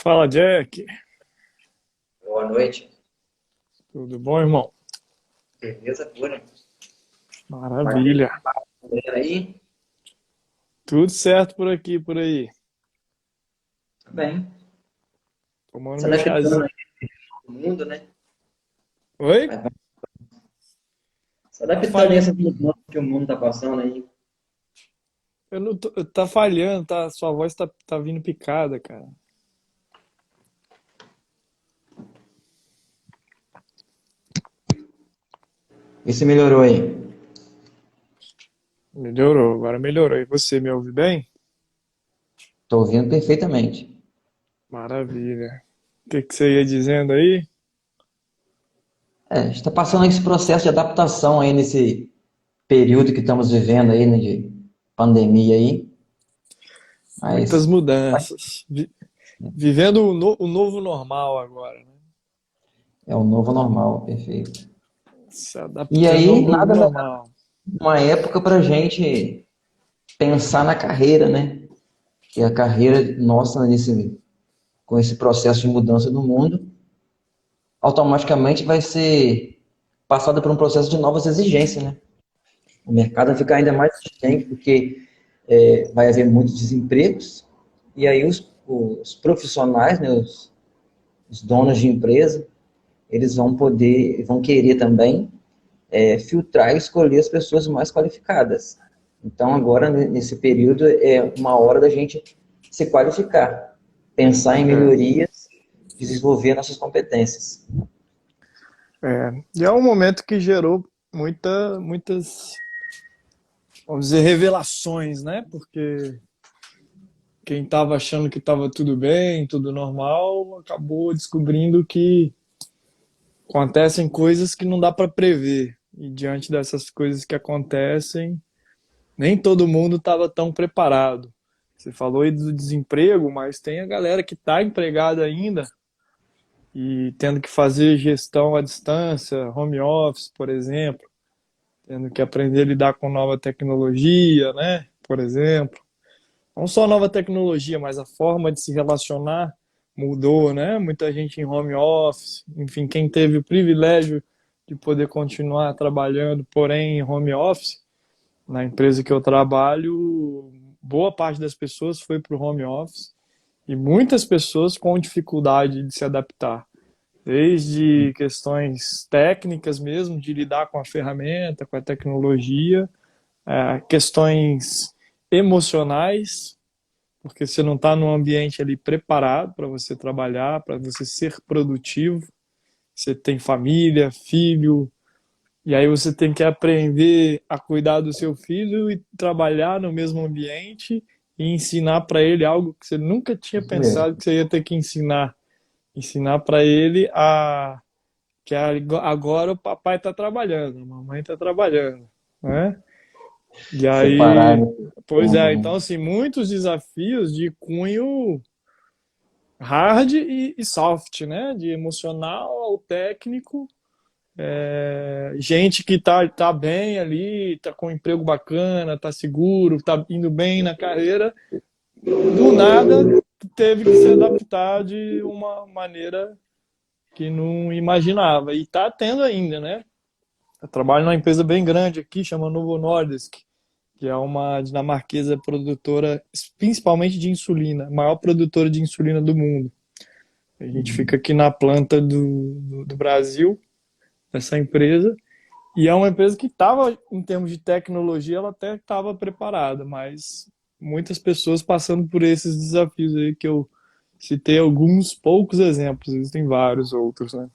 Fala, Jack. Boa noite. Tudo bom, irmão? Beleza pura. Bateu Maravilha. aí? Tudo certo por aqui, por aí. Tá bem. Tomando Se meu adaptando chazinho. aí ao mundo, né? Oi? Mas vai se Tá adaptando a falhando. essas mudanças que o mundo tá passando aí. Eu não tô, tá falhando, tá? Sua voz tá vindo picada, cara. E se melhorou aí? Melhorou, agora melhorou. E você me ouve bem? Tô ouvindo perfeitamente. Maravilha. O que você ia dizendo aí? É, a gente tá passando esse processo de adaptação aí nesse período que estamos vivendo aí, né, de pandemia aí. Muitas Mas mudanças. Vivendo o novo normal agora, né? é o novo normal, perfeito. Se E adaptando ao aí, novo nada melhor normal. que uma época pra gente pensar na carreira, né? Que a carreira nossa com esse processo de mudança do mundo automaticamente vai ser passada por um processo de novas exigências, né? O mercado vai ficar ainda mais exigente porque vai haver muitos desempregos e aí os profissionais, né, os donos de empresa, eles vão querer também filtrar e escolher as pessoas mais qualificadas. Então agora nesse período é uma hora da gente se qualificar, pensar em É, melhorias, desenvolver nossas competências. e é um momento que gerou muitas, vamos dizer, revelações, né? Porque quem estava achando que estava tudo bem, tudo normal, acabou descobrindo que acontecem coisas que não dá para prever. E diante dessas coisas que acontecem, nem todo mundo estava tão preparado. Você falou aí do desemprego, mas tem a galera que está empregada ainda e tendo que fazer gestão à distância, home office, por exemplo, tendo que aprender a lidar com nova tecnologia, né? Por exemplo. Não só a nova tecnologia, mas a forma de se relacionar mudou, né? Muita gente em home office, enfim, quem teve o privilégio de poder continuar trabalhando, porém em home office, na empresa que eu trabalho, boa parte das pessoas foi para o home office e muitas pessoas com dificuldade de se adaptar, desde questões técnicas mesmo, de lidar com a ferramenta, com a tecnologia, questões emocionais, porque você não está num ambiente ali preparado para você trabalhar, para você ser produtivo. Você tem família, filho, e aí você tem que aprender a cuidar do seu filho e trabalhar no mesmo ambiente e ensinar para ele algo que você nunca tinha Isso mesmo. pensado que você ia ter que ensinar. Ensinar para ele que agora o papai está trabalhando, a mamãe está trabalhando, né? E Separar aí, esse pois tempo, é, né? então assim, muitos desafios de cunho hard e soft, né? De emocional ao técnico. Gente que tá bem ali, tá com um emprego bacana, tá seguro, tá indo bem na carreira, do nada teve que se adaptar de uma maneira que não imaginava. E tá tendo ainda, né? Eu trabalho numa empresa bem grande aqui, chama Novo Nordisk, que é uma dinamarquesa produtora principalmente de insulina, a maior produtora de insulina do mundo. A gente fica aqui na planta do Brasil, essa empresa, e é uma empresa que estava, em termos de tecnologia, ela até estava preparada, mas muitas pessoas passando por esses desafios aí que eu citei alguns poucos exemplos, existem vários outros, né?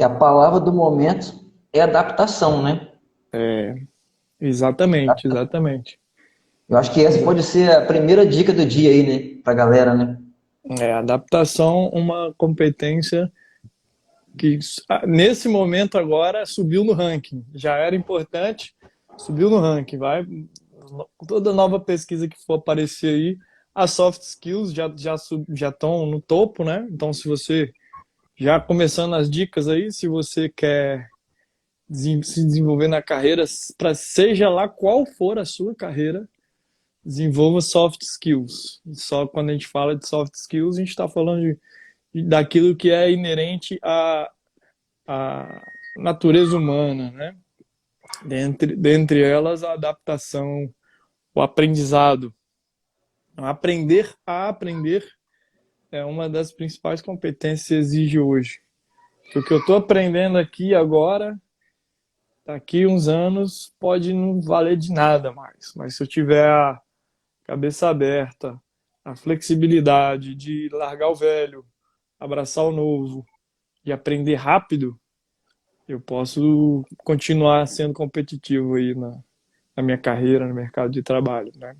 A palavra do momento é adaptação, né? Exatamente, exatamente. Eu acho que essa pode ser a primeira dica do dia aí, né? Pra galera, né? Adaptação, uma competência que nesse momento agora subiu no ranking. Já era importante, subiu no ranking. Vai toda nova pesquisa que for aparecer aí, as soft skills já estão no topo, né? Então, se você já começando as dicas aí, se você quer se desenvolver na carreira, para seja lá qual for a sua carreira, desenvolva soft skills. E só quando a gente fala de soft skills, a gente está falando daquilo que é inerente à natureza humana, né? Dentre elas, a adaptação, o aprendizado. Aprender a aprender é uma das principais competências que se exige hoje. Porque o que eu estou aprendendo aqui agora, daqui uns anos, pode não valer de nada mais. Mas se eu tiver a cabeça aberta, a flexibilidade de largar o velho, abraçar o novo e aprender rápido, eu posso continuar sendo competitivo aí na minha carreira, no mercado de trabalho, né?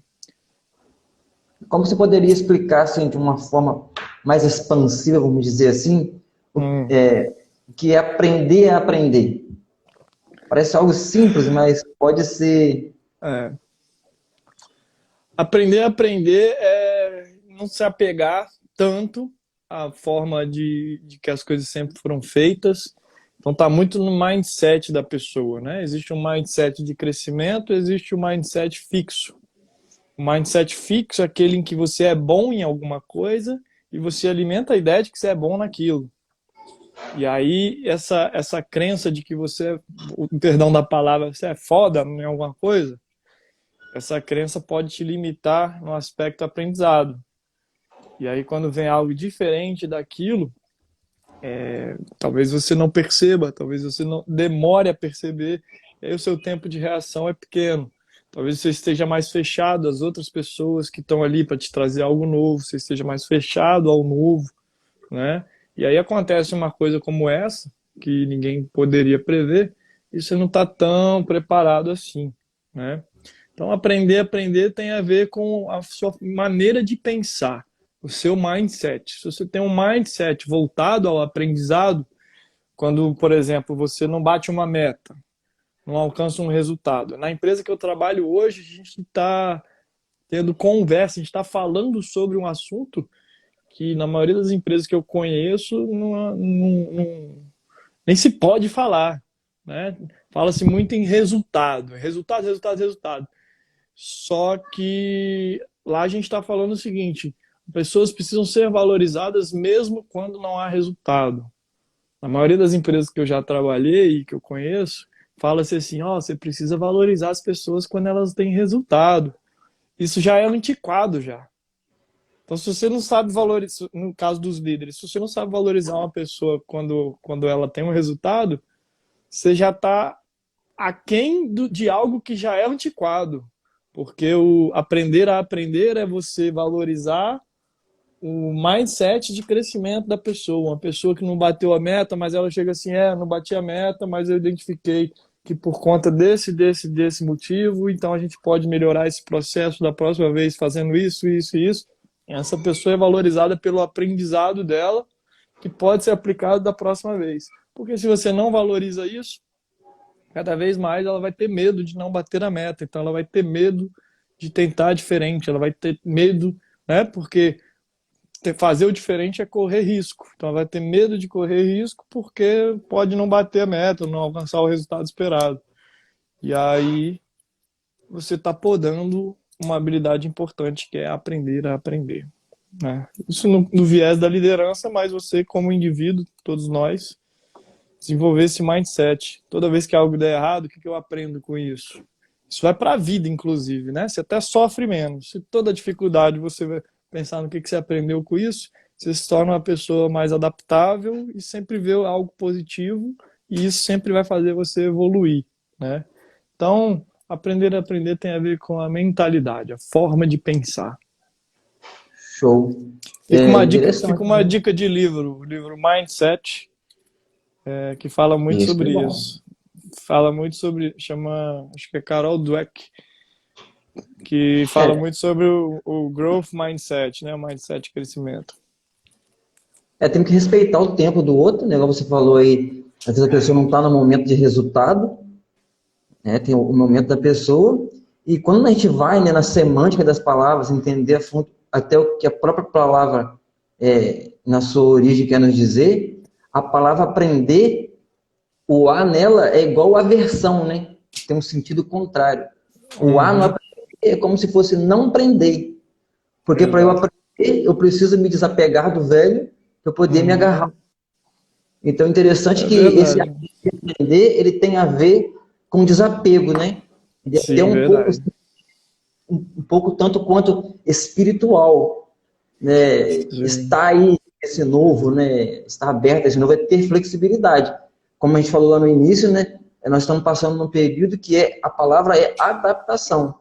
Como você poderia explicar, assim, de uma forma mais expansiva, vamos dizer assim, Hum, o que é aprender a aprender? Parece algo simples, mas pode ser. é. Aprender a aprender é não se apegar tanto à forma de que as coisas sempre foram feitas. Então tá muito no mindset da pessoa, né? Existe um mindset de crescimento, existe um mindset fixo. O mindset fixo é aquele em que você é bom em alguma coisa e você alimenta a ideia de que você é bom naquilo. E aí essa crença de que você, o perdão da palavra, você é foda em alguma coisa, essa crença pode te limitar no aspecto aprendizado. E aí, quando vem algo diferente daquilo, talvez você não perceba, talvez você não demore a perceber, e aí o seu tempo de reação é pequeno. Talvez você esteja mais fechado às outras pessoas que estão ali para te trazer algo novo, você esteja mais fechado ao novo, né? E aí acontece uma coisa como essa, que ninguém poderia prever, e você não está tão preparado assim, né? Então, aprender tem a ver com a sua maneira de pensar, o seu mindset. Se você tem um mindset voltado ao aprendizado, quando, por exemplo, você não bate uma meta, não alcança um resultado. Na empresa que eu trabalho hoje, a gente está tendo conversa, a gente está falando sobre um assunto que, na maioria das empresas que eu conheço, nem se pode falar, né? Fala-se muito em resultado, resultado, resultado, resultado. Só que lá a gente está falando o seguinte: pessoas precisam ser valorizadas mesmo quando não há resultado. Na maioria das empresas que eu já trabalhei e que eu conheço, fala-se assim: ó, você precisa valorizar as pessoas quando elas têm resultado. Isso já é antiquado já. Então, se você não sabe valorizar, no caso dos líderes, se você não sabe valorizar uma pessoa quando ela tem um resultado, você já está aquém de algo que já é antiquado. Porque o aprender a aprender é você valorizar o mindset de crescimento da pessoa. Uma pessoa que não bateu a meta, mas ela chega assim, não bati a meta, mas eu identifiquei que por conta desse motivo, então a gente pode melhorar esse processo da próxima vez fazendo isso, isso e isso. Essa pessoa é valorizada pelo aprendizado dela, que pode ser aplicado da próxima vez. Porque se você não valoriza isso, cada vez mais ela vai ter medo de não bater a meta. Então ela vai ter medo de tentar diferente, ela vai ter medo, né? Porque fazer o diferente é correr risco. Então ela vai ter medo de correr risco porque pode não bater a meta, não alcançar o resultado esperado. E aí você está podando uma habilidade importante que é aprender a aprender, né? Isso no viés da liderança, mas você como indivíduo, todos nós, desenvolver esse mindset. Toda vez que algo der errado, o que eu aprendo com isso? Isso vai para a vida, inclusive, né? Você até sofre menos. Se toda dificuldade você vai pensar no que você aprendeu com isso, você se torna uma pessoa mais adaptável e sempre vê algo positivo, e isso sempre vai fazer você evoluir, né? Então, aprender a aprender tem a ver com a mentalidade, a forma de pensar. Show. Fica Interessante, uma né? dica de livro, o livro Mindset, que fala muito Isso é sobre bom. isso. Fala muito sobre, chama, acho que é Carol Dweck, que fala É, muito sobre o growth mindset, né? O mindset de crescimento. tem que respeitar o tempo do outro, né? Igual você falou aí, às vezes a pessoa não está no momento de resultado, né? Tem o momento da pessoa, e quando a gente vai, né, na semântica das palavras, entender a fundo até o que a própria palavra, na sua origem, quer nos dizer, a palavra aprender, o A nela é igual aversão, né? Tem um sentido contrário. O A não é Uhum. para é como se fosse não prender. Porque para eu Exato. aprender, eu preciso me desapegar do velho para eu poder me agarrar. Uhum. Então, é interessante É que esse verdade. aprender, ele tem a ver com desapego, né? Ele é até Sim, verdade. um pouco tanto quanto espiritual, né? Sim. Estar aí, esse novo, né? Estar aberto a esse novo é ter flexibilidade. Como a gente falou lá no início, né? Nós estamos passando num período que a palavra é adaptação.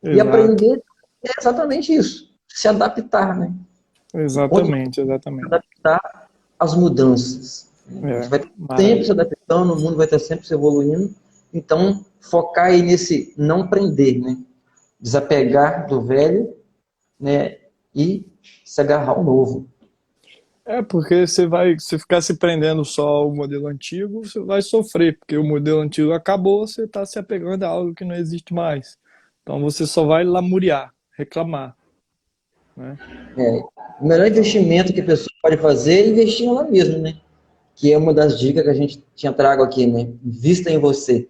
E Exato. aprender é exatamente isso, se adaptar, né? Enquanto Exatamente, se exatamente. adaptar às mudanças. A gente É, vai sempre se maravilha. adaptando, o mundo vai estar sempre se evoluindo. Então, focar aí nesse não prender, né? Desapegar do velho, né? E se agarrar ao novo. É, porque se ficar se prendendo só ao modelo antigo, você vai sofrer, porque o modelo antigo acabou, você está se apegando a algo que não existe mais. Então você só vai lamuriar, reclamar, né? É, o melhor Então, investimento que a pessoa pode fazer é investir nela mesma, né? Que é uma das dicas que a gente tinha trago aqui, né? Invista em você.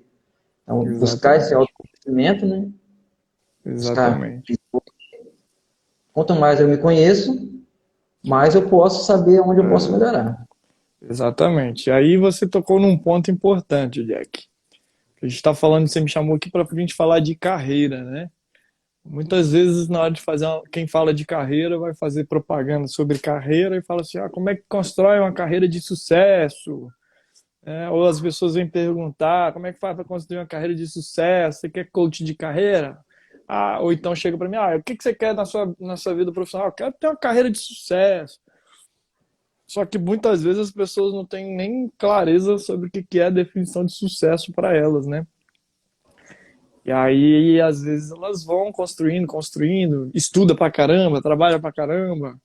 Então, buscar esse exatamente, autoconhecimento, né? Buscar. exatamente, Quanto mais eu me conheço, mais eu posso saber onde eu posso é, melhorar. exatamente. Aí você tocou num ponto importante, Jack. A gente está falando, você me chamou aqui para a gente falar de carreira, né? Muitas vezes, na hora de fazer, quem fala de carreira vai fazer propaganda sobre carreira e fala assim: ah, como é que constrói uma carreira de sucesso? É, ou as pessoas vêm perguntar: como é que faz para construir uma carreira de sucesso? Você quer coach de carreira? Ah, ou então chega para mim: ah, o que você quer na sua vida profissional? Eu quero ter uma carreira de sucesso. Só que muitas vezes as pessoas não têm nem clareza sobre o que é a definição de sucesso para elas, né? E aí, às vezes, elas vão construindo, construindo, estuda pra caramba, trabalha pra caramba,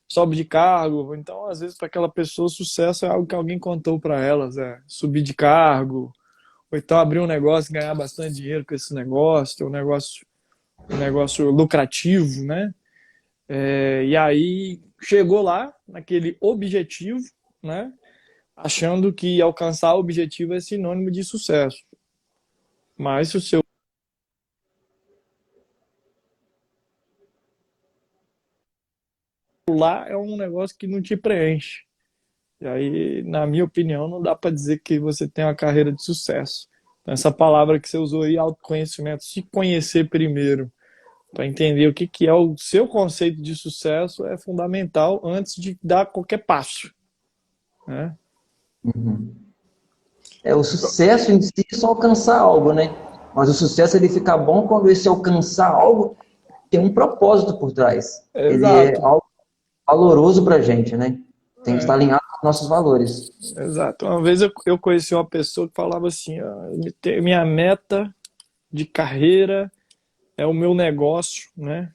sobe de cargo. Então, às vezes, para aquela pessoa, sucesso é algo que alguém contou para elas, é subir de cargo, ou então abrir um negócio e ganhar bastante dinheiro com esse negócio, ter um negócio lucrativo, né? E aí, chegou lá, naquele objetivo, né? Achando que alcançar o objetivo é sinônimo de sucesso. Mas se o seu lá é um negócio que não te preenche. E aí, na minha opinião, não dá para dizer que você tem uma carreira de sucesso. Então, essa palavra que você usou aí, autoconhecimento, se conhecer primeiro, para entender o que é o seu conceito de sucesso, é fundamental antes de dar qualquer passo, né? O sucesso em si é só alcançar algo, né? Mas o sucesso ele fica bom quando esse alcançar algo tem um propósito por trás. Ele é Exato. algo valoroso para a gente, né? Tem que estar É, alinhado com os nossos valores. exato. Uma vez eu conheci uma pessoa que falava assim: minha meta de carreira é o meu negócio, né?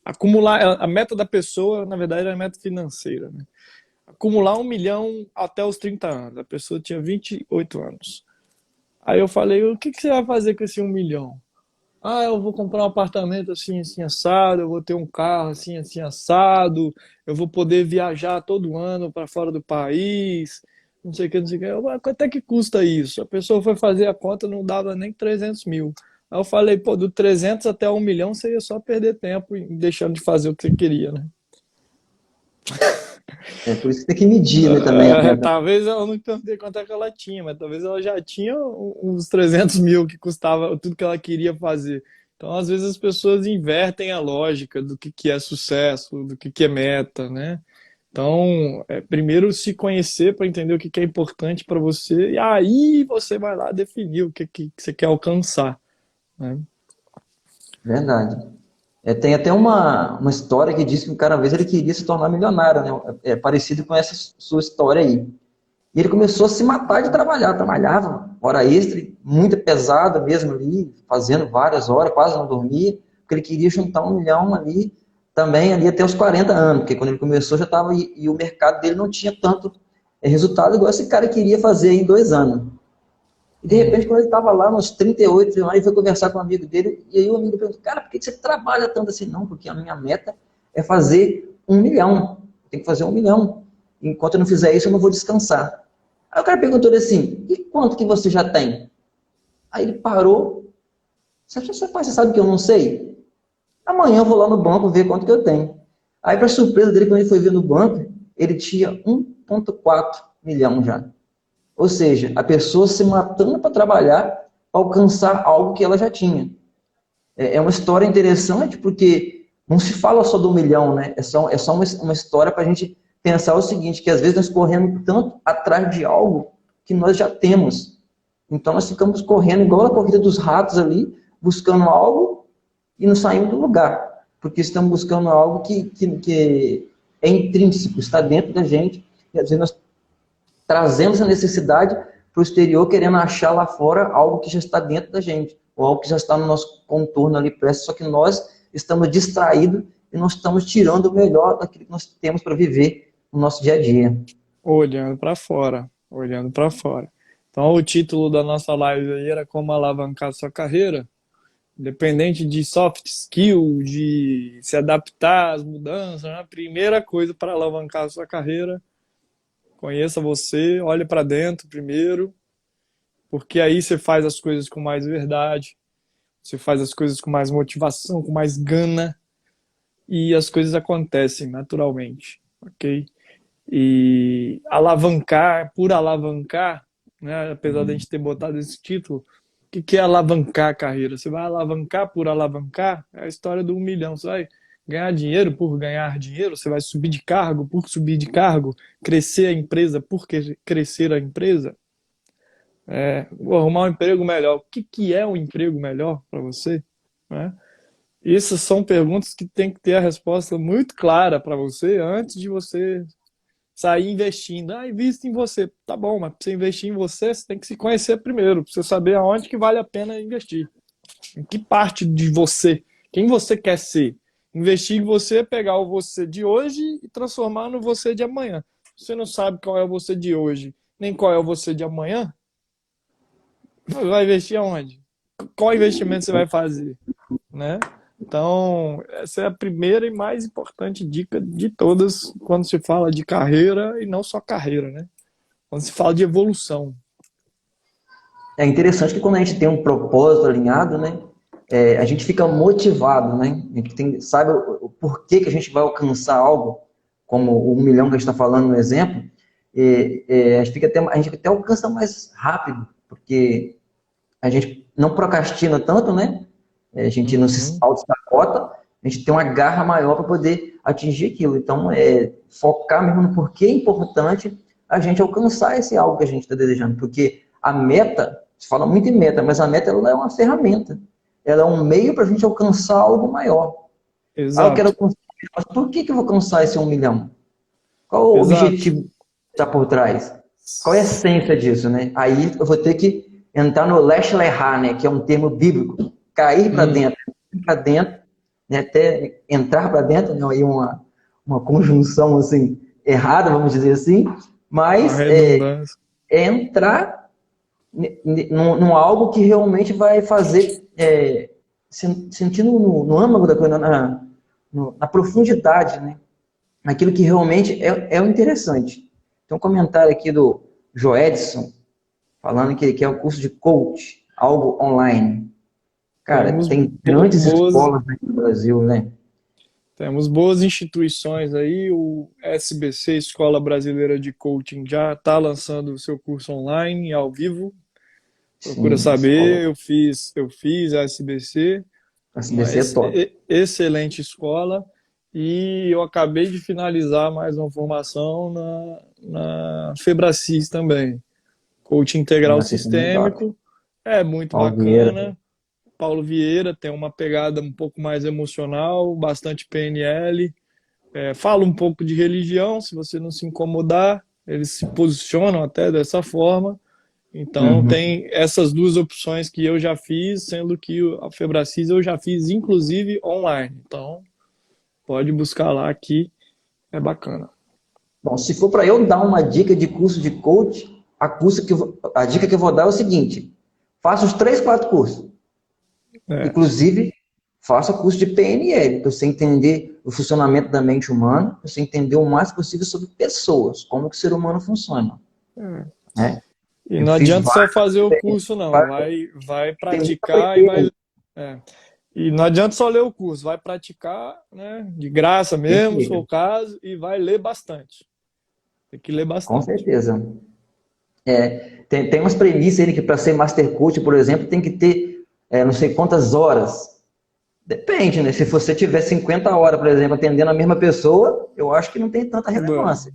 Acumular a meta da pessoa, na verdade, é a meta financeira, né? Acumular 1 milhão até os 30 anos. A pessoa tinha 28 anos. Aí eu falei: o que você vai fazer com esse 1 milhão? Ah, eu vou comprar um apartamento assim, assim, assado, eu vou ter um carro assim, assim, assado, eu vou poder viajar todo ano para fora do país, não sei o que, não sei o que. Quanto é que custa isso? A pessoa foi fazer a conta, não dava nem 300 mil. Aí eu falei: pô, do 300 até 1 milhão, você ia só perder tempo deixando de fazer o que você queria, né? É por isso que tem que medir, né, também a meta. Talvez ela não perguntei quanto é que ela tinha, mas talvez ela já tinha uns 300 mil que custava tudo que ela queria fazer. Então, às vezes, as pessoas invertem a lógica do que é sucesso, do que é meta, né? Então, primeiro se conhecer para entender o que é importante para você, e aí você vai lá definir o que você quer alcançar, né? Verdade. Tem até uma história que diz que o cara, uma vez, ele queria se tornar milionário, né? É parecido com essa sua história aí. E ele começou a se matar de trabalhar. Trabalhava, hora extra, muito pesada mesmo ali, fazendo várias horas, quase não dormia, porque ele queria juntar 1 milhão ali, também ali até os 40 anos, porque quando ele começou já estava, e o mercado dele não tinha tanto resultado igual esse cara queria fazer em 2 anos. E de repente, quando ele estava lá, nos 38 anos, ele foi conversar com um amigo dele, e aí o amigo perguntou: cara, por que você trabalha tanto assim? Não, porque a minha meta é fazer 1 milhão. Tem que fazer 1 milhão. Enquanto eu não fizer isso, eu não vou descansar. Aí o cara perguntou assim: e quanto que você já tem? Aí ele parou, Você sabe que eu não sei? Amanhã eu vou lá no banco ver quanto que eu tenho. Aí, para surpresa dele, quando ele foi ver no banco, ele tinha 1,4 milhão já. Ou seja, a pessoa se matando para trabalhar, para alcançar algo que ela já tinha. É uma história interessante, porque não se fala só do milhão, né? É só uma história para a gente pensar o seguinte, que às vezes nós corremos tanto atrás de algo que nós já temos. Então nós ficamos correndo igual a corrida dos ratos ali, buscando algo e não saímos do lugar. Porque estamos buscando algo que é intrínseco, está dentro da gente. E às vezes nós trazemos a necessidade para o exterior, querendo achar lá fora algo que já está dentro da gente, ou algo que já está no nosso contorno ali perto, só que nós estamos distraídos e não estamos tirando o melhor daquilo que nós temos para viver no nosso dia a dia. Olhando para fora, olhando para fora. Então, o título da nossa live aí era como alavancar sua carreira, independente de soft skill, de se adaptar às mudanças, né? A primeira coisa para alavancar sua carreira, conheça você, olhe para dentro primeiro, porque aí você faz as coisas com mais verdade, você faz as coisas com mais motivação, com mais gana, e as coisas acontecem naturalmente, ok? E alavancar, por alavancar, né, apesar de a gente ter botado esse título, o que é alavancar a carreira? Você vai alavancar por alavancar? É a história do 1 milhão. Você vai ganhar dinheiro por ganhar dinheiro? Você vai subir de cargo por subir de cargo? Crescer a empresa por crescer a empresa? Vou arrumar um emprego melhor. O que é um emprego melhor para você? Né? Essas são perguntas que tem que ter a resposta muito clara para você antes de você sair investindo. Invista em você. Tá bom, mas para você investir em você, você tem que se conhecer primeiro, para você saber aonde que vale a pena investir. Em que parte de você, quem você quer ser. Investir em você é pegar o você de hoje e transformar no você de amanhã. Você não sabe qual é o você de hoje, nem qual é o você de amanhã, vai investir aonde? Qual investimento você vai fazer? Né? Então, essa é a primeira e mais importante dica de todas quando se fala de carreira e não só carreira, né? Quando se fala de evolução. É interessante que quando a gente tem um propósito alinhado, né, a gente fica motivado, né? A gente sabe o porquê que a gente vai alcançar algo, como o 1 milhão que a gente está falando no exemplo, a gente até alcança mais rápido, porque a gente não procrastina tanto, né? A gente não se auto-sacota, a gente tem uma garra maior para poder atingir aquilo. Então, focar mesmo no porquê é importante a gente alcançar esse algo que a gente está desejando. Porque a meta, se fala muito em meta, mas a meta ela é uma ferramenta. Ela é um meio para a gente alcançar algo maior. Exato. Eu quero alcançar, mas por que eu vou alcançar esse 1 milhão? Qual o Exato. objetivo que está por trás? Qual é a essência disso, né? Aí eu vou ter que entrar no Lech Lecha, né? Que é um termo bíblico. Cair para dentro, né? Até entrar para dentro, né? Aí uma conjunção assim errada, vamos dizer assim, mas entrar num algo que realmente vai fazer sentindo no âmago da coisa, na profundidade, né? Naquilo que realmente é o interessante. Tem um comentário aqui do Joedson, falando que ele quer um curso de coach, algo online. Cara, tem grandes escolas no Brasil, né? Temos boas instituições aí, o SBC, Escola Brasileira de Coaching, já está lançando o seu curso online, ao vivo. Procura saber, eu fiz a SBC, excelente escola, e eu acabei de finalizar mais uma formação na Febracis também. Coaching integral sistêmico, muito bacana. Paulo Vieira tem uma pegada um pouco mais emocional, bastante PNL, fala um pouco de religião, se você não se incomodar, eles se posicionam até dessa forma. Então tem essas duas opções que eu já fiz, sendo que a Febracis eu já fiz inclusive online. Então pode buscar lá que é bacana. Bom, se for para eu dar uma dica de curso de coach, a dica que eu vou dar é o seguinte: faça os 3, 4 cursos. Inclusive, faça curso de PNL, para você entender o funcionamento da mente humana, para você entender o mais possível sobre pessoas, como que o ser humano funciona. E não adianta só fazer o curso, não. Vai praticar e vai É. E não adianta só ler o curso, vai praticar, né, de graça mesmo, se for Perfeito, o caso, e vai ler bastante. Tem que ler com bastante. certeza. Tem umas premissas aí que para ser Master Coach, por exemplo, tem que ter não sei quantas horas. Depende, né? Se você tiver 50 horas, por exemplo, atendendo a mesma pessoa, eu acho que não tem tanta Bom, relevância,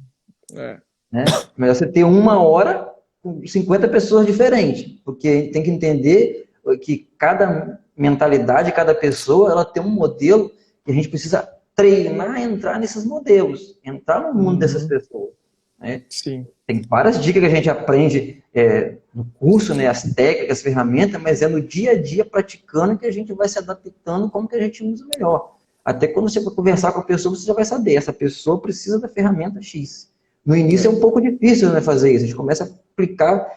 é, né? Melhor você ter uma hora com 50 pessoas diferentes, porque tem que entender que cada mentalidade, cada pessoa, ela tem um modelo que a gente precisa treinar a entrar nesses modelos, entrar no mundo dessas uhum, pessoas, né? sim. Tem várias dicas que a gente aprende no curso, né, as técnicas, as ferramentas, mas é no dia a dia praticando que a gente vai se adaptando como que a gente usa melhor. Até quando você for conversar com a pessoa, você já vai saber, essa pessoa precisa da ferramenta X. No início é É. um pouco difícil, né, fazer isso. A gente começa a aplicar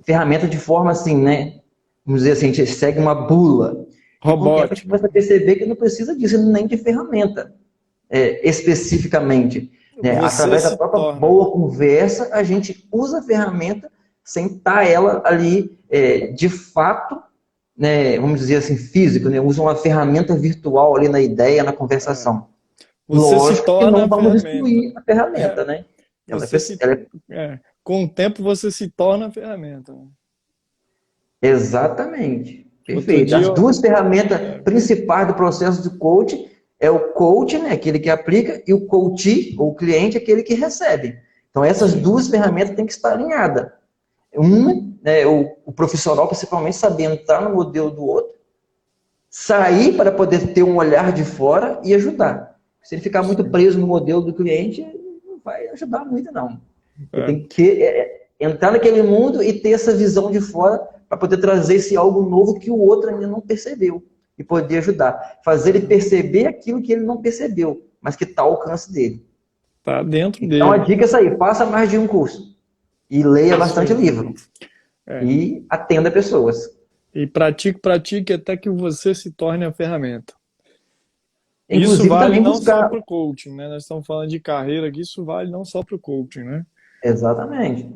ferramenta de forma assim, né? Vamos dizer assim, a gente segue uma bula. E com o tempo a gente Robótica. começa a perceber que não precisa disso nem de ferramenta especificamente. Né? Você Através da se própria torna. boa conversa, a gente usa a ferramenta sem estar ela ali de fato, né, vamos dizer assim, físico, né? Usa uma ferramenta virtual ali na ideia, na É. conversação. Você se Lógico que torna não a vamos ferramenta. excluir a ferramenta, É. né? Ela Você se. ela é Com o tempo você se torna a ferramenta. exatamente. Outro Perfeito. dia. As duas ferramentas É, principais do processo de coaching é o coach, né, aquele que aplica, e o coachee, ou cliente, aquele que recebe. Então, essas sim. duas ferramentas têm que estar alinhadas. Uma, né, o profissional, principalmente, sabendo estar no modelo do outro, sair para poder ter um olhar de fora e ajudar. Se ele ficar muito Sim. preso no modelo do cliente, não vai ajudar muito, não. Ele É. tem que entrar naquele mundo e ter essa visão de fora para poder trazer esse algo novo que o outro ainda não percebeu e poder ajudar. Fazer ele perceber aquilo que ele não percebeu, mas que está ao alcance dele. Tá dentro Então a dele. dica é essa aí, faça mais de um curso e leia Isso bastante aí. livro É. e atenda pessoas. E pratique, pratique até que você se torne a ferramenta. Isso Inclusive vale também não só buscar. para o coaching, né? Nós estamos falando de carreira aqui, isso vale não só para o coaching, né? Exatamente.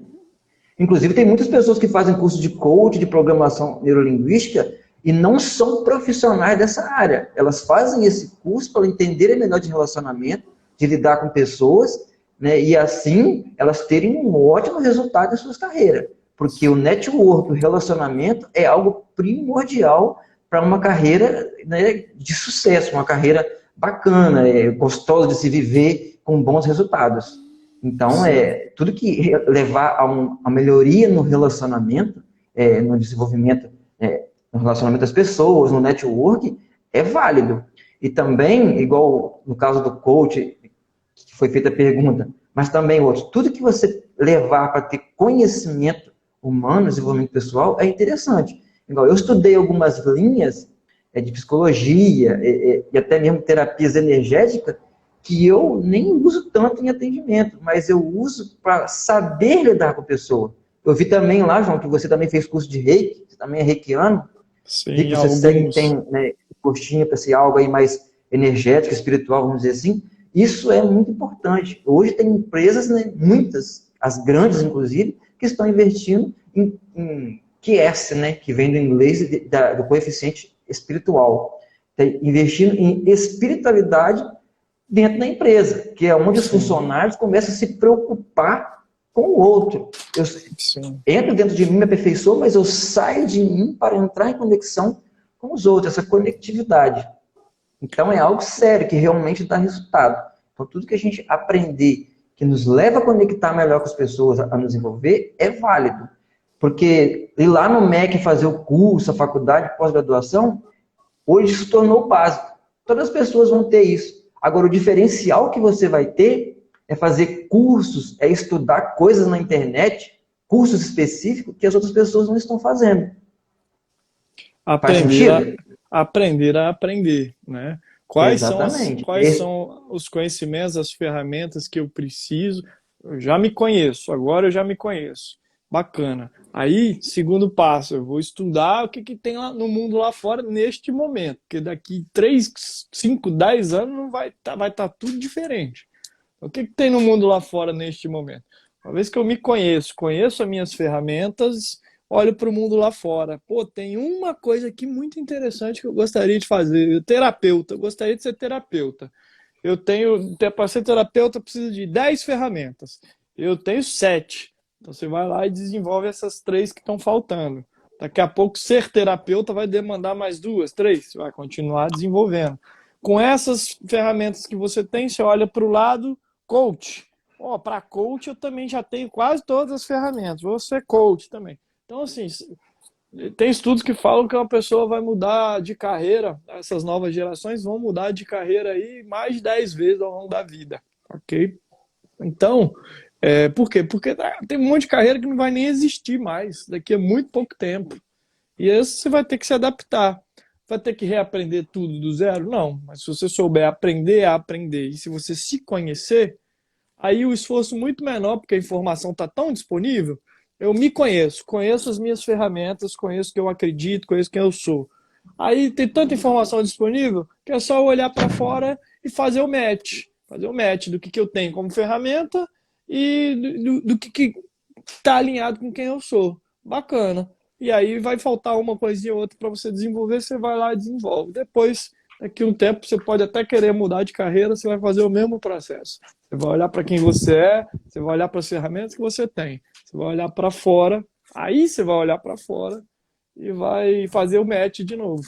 Inclusive, tem muitas pessoas que fazem curso de coach, de programação neurolinguística, e não são profissionais dessa área. Elas fazem esse curso para entenderem melhor de relacionamento, de lidar com pessoas, né, e assim elas terem um ótimo resultado em suas carreiras. Porque o network, o relacionamento, é algo primordial para uma carreira, né, de sucesso, uma carreira bacana, gostosa de se viver com bons resultados. Então, Sim. tudo que levar a melhoria no relacionamento, no desenvolvimento, no relacionamento das pessoas, no network, é válido. E também, igual no caso do coach, que foi feita a pergunta, mas também outros, tudo que você levar para ter conhecimento humano, desenvolvimento pessoal, é interessante. Igual eu estudei algumas linhas de psicologia e até mesmo terapias energéticas que eu nem uso tanto em atendimento, mas eu uso para saber lidar com a pessoa. Eu vi também lá, João, que você também fez curso de Reiki, você também é reikiano, vi Sim, que você segue, alguns. tem, né, gostinho para ser algo aí mais energético, espiritual, vamos dizer assim. Isso é muito importante. Hoje tem empresas, né, muitas, as grandes inclusive, que estão investindo em QS, né, que vem do inglês do coeficiente espiritual. Investindo em espiritualidade dentro da empresa, que é onde os Sim, funcionários começam a se preocupar com o outro. Eu sim. entro dentro de mim, me aperfeiçoo, mas eu saio de mim para entrar em conexão com os outros, essa conectividade. Então é algo sério, que realmente dá resultado. Então tudo que a gente aprender, que nos leva a conectar melhor com as pessoas, a nos envolver, é válido. Porque ir lá no MEC fazer o curso, a faculdade, pós-graduação, hoje se tornou básico. Todas as pessoas vão ter isso. Agora, o diferencial que você vai ter é fazer cursos, é estudar coisas na internet, cursos específicos que as outras pessoas não estão fazendo. Faz Aprender a, sentido? aprender a aprender, né? Exatamente. Quais são os conhecimentos, as ferramentas que eu preciso? Eu já me conheço, agora eu já me conheço. Bacana. Aí, segundo passo, eu vou estudar o que, que tem lá no mundo lá fora neste momento, porque daqui 3, 5, 10 anos não vai tá tudo diferente. O que, que tem no mundo lá fora neste momento? Uma vez que eu me conheço, conheço as minhas ferramentas, olho para o mundo lá fora. Pô, tem uma coisa aqui muito interessante que eu gostaria de fazer. Eu, terapeuta, eu gostaria de ser terapeuta. Eu tenho, para ser terapeuta, eu preciso de 10 ferramentas. Eu tenho 7. Então você vai lá e desenvolve essas 3 que estão faltando. Daqui a pouco, ser terapeuta vai demandar mais 2, 3. Você vai continuar desenvolvendo. Com essas ferramentas que você tem, você olha para o lado, coach. Para coach eu também já tenho quase todas as ferramentas. Vou ser coach também. Então, assim, tem estudos que falam que uma pessoa vai mudar de carreira, essas novas gerações vão mudar de carreira aí mais de 10 vezes ao longo da vida, ok? Então, por quê? Porque tem um monte de carreira que não vai nem existir mais daqui a muito pouco tempo. E aí você vai ter que se adaptar. Vai ter que reaprender tudo do zero? Não. Mas se você souber aprender a aprender e se você se conhecer, aí o esforço muito menor, porque a informação está tão disponível, eu me conheço, conheço as minhas ferramentas, conheço o que eu acredito, conheço quem eu sou. Aí tem tanta informação disponível que é só olhar para fora e fazer o match do que eu tenho como ferramenta e do que está alinhado com quem eu sou. Bacana. E aí vai faltar uma coisinha ou outra para você desenvolver, você vai lá e desenvolve. Depois, daqui a um tempo, você pode até querer mudar de carreira, você vai fazer o mesmo processo. Você vai olhar para quem você é, você vai olhar para as ferramentas que você tem, você vai olhar para fora, aí você vai olhar para fora e vai fazer o match de novo.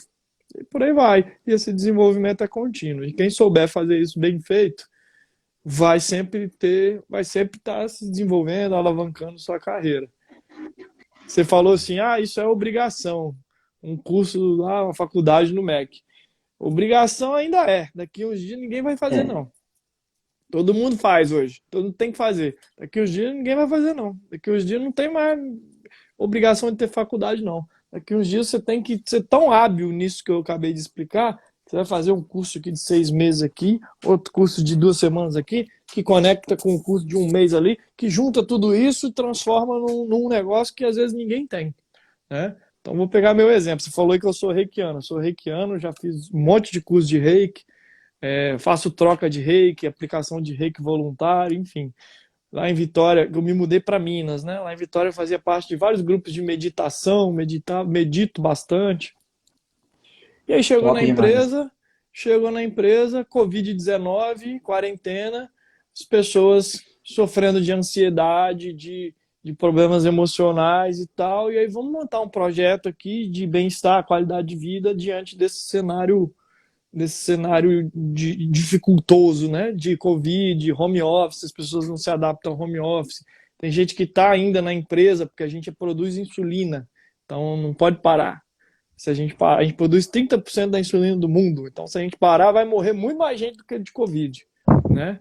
E por aí vai. E esse desenvolvimento é contínuo. E quem souber fazer isso bem feito, vai sempre estar se desenvolvendo, alavancando sua carreira. Você falou assim, isso é obrigação. Um curso lá, uma faculdade no MEC. Obrigação ainda é. Daqui uns dias ninguém vai fazer, É, não. Todo mundo faz hoje. Todo mundo tem que fazer. Daqui uns dias ninguém vai fazer, não. Daqui uns dias não tem mais obrigação de ter faculdade, não. Daqui uns dias você tem que ser tão hábil nisso que eu acabei de explicar. Você vai fazer um curso aqui de 6 meses aqui, outro curso de 2 semanas aqui, que conecta com um curso de 1 mês ali, que junta tudo isso e transforma num negócio que às vezes ninguém tem, né? Então vou pegar meu exemplo. Você falou que eu sou reikiano. Eu sou reikiano, já fiz um monte de curso de reiki, faço troca de reiki, aplicação de reiki voluntário, enfim. Lá em Vitória, eu me mudei para Minas, né? Lá em Vitória eu fazia parte de vários grupos de meditação, medito bastante. E aí top demais. chegou na empresa, Covid-19, quarentena, as pessoas sofrendo de ansiedade, de problemas emocionais e tal, e aí vamos montar um projeto aqui de bem-estar, qualidade de vida diante desse cenário dificultoso, né? De Covid, home office, as pessoas não se adaptam ao home office. Tem gente que está ainda na empresa porque a gente produz insulina, então não pode parar. Se a gente parar, a gente produz 30% da insulina do mundo, então se a gente parar, vai morrer muito mais gente do que de Covid, né?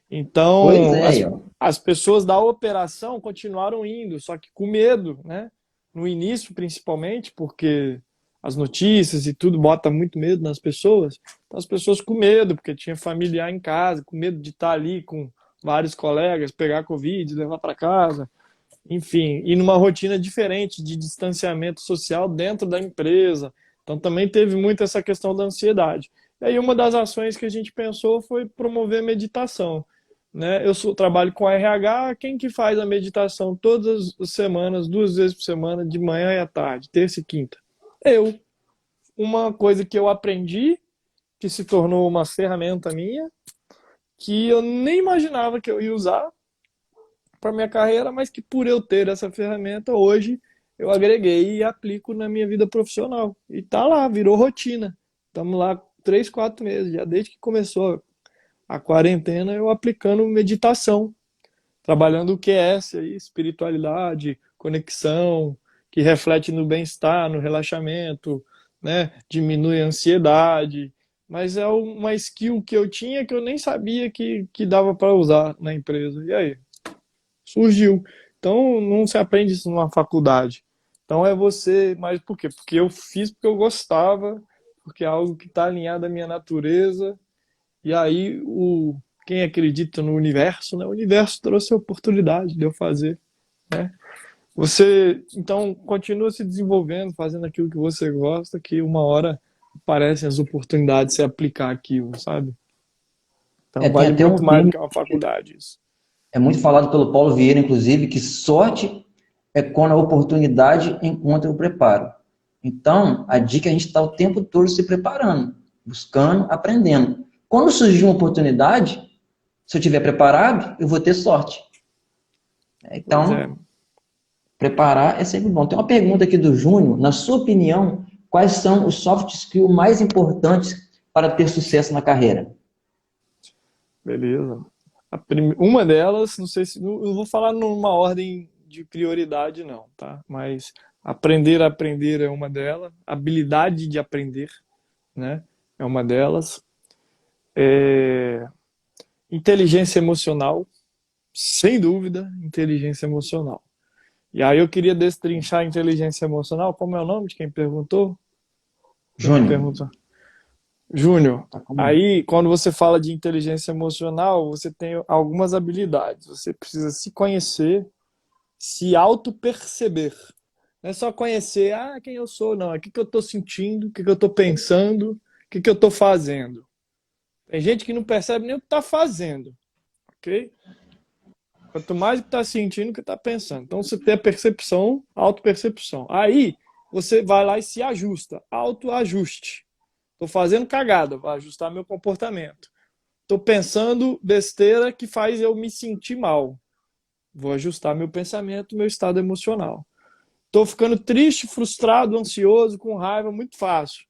Pois Então, é, ó. as pessoas da operação continuaram indo, só que com medo, né? No início, principalmente, porque as notícias e tudo bota muito medo nas pessoas. Então, as pessoas com medo, porque tinha familiar em casa, com medo de estar ali com vários colegas, pegar Covid, levar para casa, enfim, e numa rotina diferente de distanciamento social dentro da empresa. Então, também teve muito essa questão da ansiedade. E aí, uma das ações que a gente pensou foi promover meditação, né? Trabalho com RH, quem que faz a meditação todas as semanas, 2 vezes por semana, de manhã e à tarde, terça e quinta? Eu. Uma coisa que eu aprendi, que se tornou uma ferramenta minha, que eu nem imaginava que eu ia usar para minha carreira, mas que por eu ter essa ferramenta hoje eu agreguei e aplico na minha vida profissional. E tá lá, virou rotina. Estamos lá 3, 4 meses, já desde que começou a quarentena, eu aplicando meditação, trabalhando o QS aí, espiritualidade, conexão, que reflete no bem-estar, no relaxamento, né? Diminui a ansiedade. Mas é uma skill que eu tinha que eu nem sabia que dava para usar na empresa. E aí? Surgiu. Então, não se aprende isso numa faculdade. Então, é você. Mas por quê? Porque eu fiz porque eu gostava, porque é algo que está alinhado à minha natureza. E aí, quem acredita no universo, né? O universo trouxe a oportunidade de eu fazer, né? Você, então, continua se desenvolvendo, fazendo aquilo que você gosta, que uma hora aparecem as oportunidades de se aplicar aquilo, sabe? Então, Tem vale até muito um mais do termo que uma faculdade isso. é muito falado pelo Paulo Vieira, inclusive, que sorte é quando a oportunidade encontra o preparo. Então, a dica é a gente estar o tempo todo se preparando, buscando, aprendendo. Quando surgir uma oportunidade, se eu estiver preparado, eu vou ter sorte. Pois é. Então, preparar é sempre bom. Tem uma pergunta aqui do Júnior. Na sua opinião, quais são os soft skills mais importantes para ter sucesso na carreira? Beleza. Uma delas, não sei se. Não vou falar numa ordem de prioridade, não, tá? Mas aprender a aprender é uma delas. Habilidade de aprender, né? É uma delas. Inteligência emocional, sem dúvida, inteligência emocional. E aí eu queria destrinchar a inteligência emocional. Como é o nome de quem perguntou? Quem que Júnior, perguntou? Júnior. tá com... Aí, quando você fala de inteligência emocional, você tem algumas habilidades. Você precisa se conhecer, se auto-perceber. Não é só conhecer, quem eu sou, não. É o que eu estou sentindo, o que eu estou pensando, o que eu estou fazendo. Tem gente que não percebe nem o que está fazendo, ok? Quanto mais o que está sentindo, o que está pensando. Então, você tem a percepção, auto-percepção. Aí, você vai lá e se ajusta. Autoajuste. Estou fazendo cagada, vou ajustar meu comportamento. Estou pensando besteira que faz eu me sentir mal. Vou ajustar meu pensamento, meu estado emocional. Estou ficando triste, frustrado, ansioso, com raiva, muito fácil.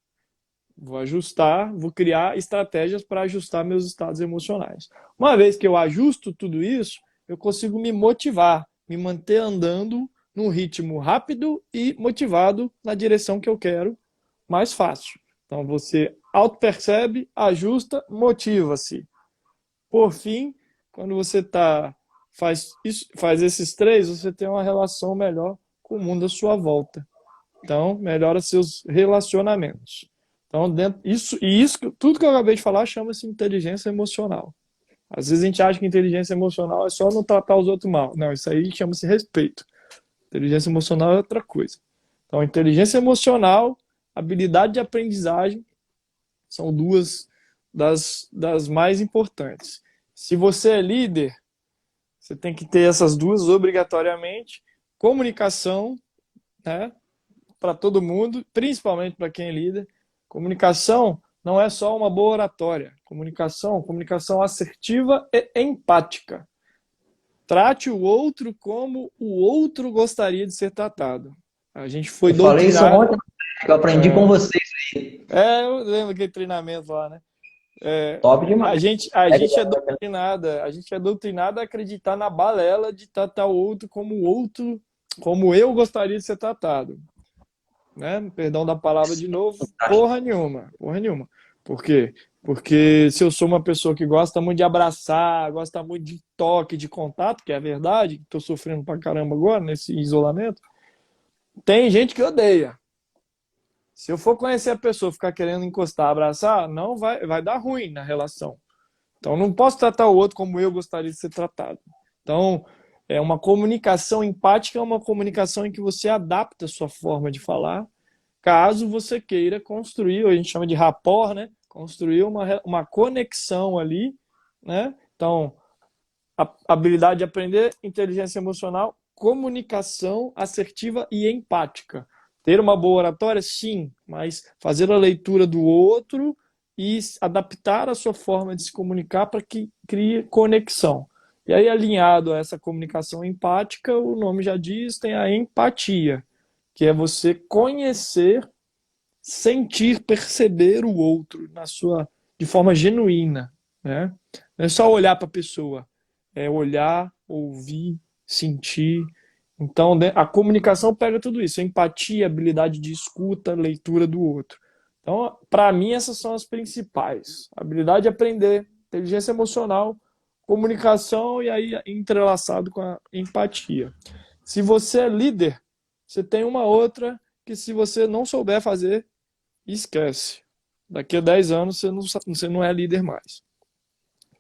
Vou ajustar, vou criar estratégias para ajustar meus estados emocionais. Uma vez que eu ajusto tudo isso, eu consigo me motivar, me manter andando num ritmo rápido e motivado na direção que eu quero, mais fácil. Então você auto-percebe, ajusta, motiva-se. Por fim, quando você faz esses três, você tem uma relação melhor com o mundo à sua volta. Então, melhora seus relacionamentos. Então, tudo que eu acabei de falar chama-se inteligência emocional. Às vezes a gente acha que inteligência emocional é só não tratar os outros mal. Não, isso aí chama-se respeito. Inteligência emocional é outra coisa. Então, inteligência emocional, habilidade de aprendizagem são duas das mais importantes. Se você é líder, você tem que ter essas duas obrigatoriamente. Comunicação, né? Para todo mundo, principalmente para quem é líder. Comunicação não é só uma boa oratória. Comunicação assertiva e empática. Trate o outro como o outro gostaria de ser tratado. A gente foi Eu falei isso doutrinado. ontem, que eu aprendi com vocês aí. Eu lembro aquele treinamento lá, né? Top A demais. gente, a É gente é igual. doutrinada, a gente é doutrinada a acreditar na balela de tratar o outro, como eu gostaria de ser tratado. Né? Perdão da palavra de novo, porra nenhuma, porra nenhuma. Por quê? Porque se eu sou uma pessoa que gosta muito de abraçar, gosta muito de toque, de contato, que é a verdade, estou sofrendo pra caramba agora nesse isolamento, tem gente que odeia. Se eu for conhecer a pessoa, ficar querendo encostar, abraçar, não vai dar ruim na relação. Então, não posso tratar o outro como eu gostaria de ser tratado. Então, uma comunicação empática é uma comunicação em que você adapta a sua forma de falar, caso você queira construir, a gente chama de rapport, né? Construir uma conexão ali, né? Então, a habilidade de aprender, inteligência emocional, comunicação assertiva e empática. Ter uma boa oratória, sim, mas fazer a leitura do outro e adaptar a sua forma de se comunicar para que crie conexão. E aí, alinhado a essa comunicação empática, o nome já diz, tem a empatia, que é você conhecer, sentir, perceber o outro de forma genuína, né? Não é só olhar para a pessoa, é olhar, ouvir, sentir. Então, né, a comunicação pega tudo isso, empatia, habilidade de escuta, leitura do outro. Então, para mim, essas são as principais. Habilidade de aprender, inteligência emocional, comunicação e aí entrelaçado com a empatia. Se você é líder, você tem uma outra que se você não souber fazer, esquece. Daqui a 10 anos você não é líder mais.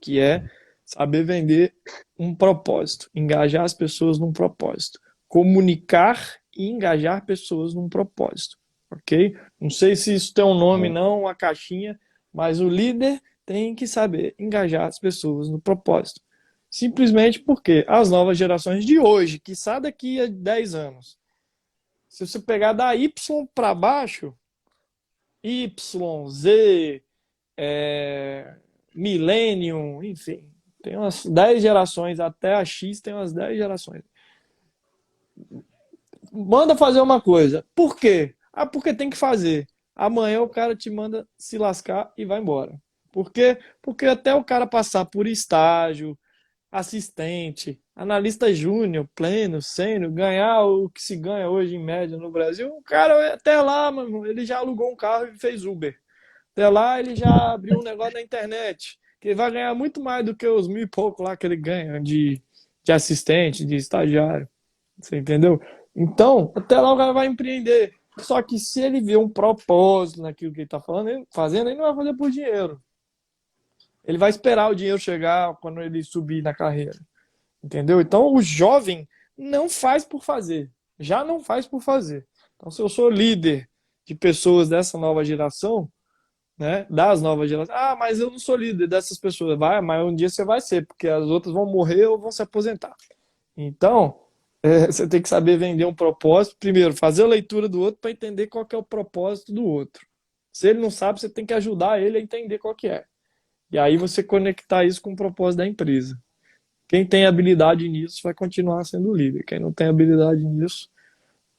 Que é saber vender um propósito, engajar as pessoas num propósito, comunicar e engajar pessoas num propósito, ok? Não sei se isso tem um nome não, uma caixinha, mas o líder tem que saber engajar as pessoas no propósito. Simplesmente porque as novas gerações de hoje, que sabe daqui a 10 anos, se você pegar da Y para baixo, Y, Z, Millennium, enfim, tem umas 10 gerações, até a X tem umas 10 gerações. Manda fazer uma coisa. Por quê? Ah, porque tem que fazer. Amanhã o cara te manda se lascar e vai embora. Por quê? Porque até o cara passar por estágio, assistente, analista júnior, pleno, sênior, ganhar o que se ganha hoje em média no Brasil, o cara até lá, mano, ele já alugou um carro e fez Uber. Até lá ele já abriu um negócio na internet, que ele vai ganhar muito mais do que os 1.000 e pouco lá que ele ganha de assistente, de estagiário. Você entendeu? Então, até lá o cara vai empreender. Só que se ele vê um propósito naquilo que ele está fazendo, ele não vai fazer por dinheiro. Ele vai esperar o dinheiro chegar quando ele subir na carreira. Entendeu? Então, o jovem não faz por fazer. Já não faz por fazer. Então, se eu sou líder de pessoas dessa nova geração, né, das novas gerações, ah, mas eu não sou líder dessas pessoas. Vai, mas um dia você vai ser, porque as outras vão morrer ou vão se aposentar. Então, você tem que saber vender um propósito. Primeiro, fazer a leitura do outro para entender qual que é o propósito do outro. Se ele não sabe, você tem que ajudar ele a entender qual que é. E aí você conectar isso com o propósito da empresa. Quem tem habilidade nisso vai continuar sendo líder. Quem não tem habilidade nisso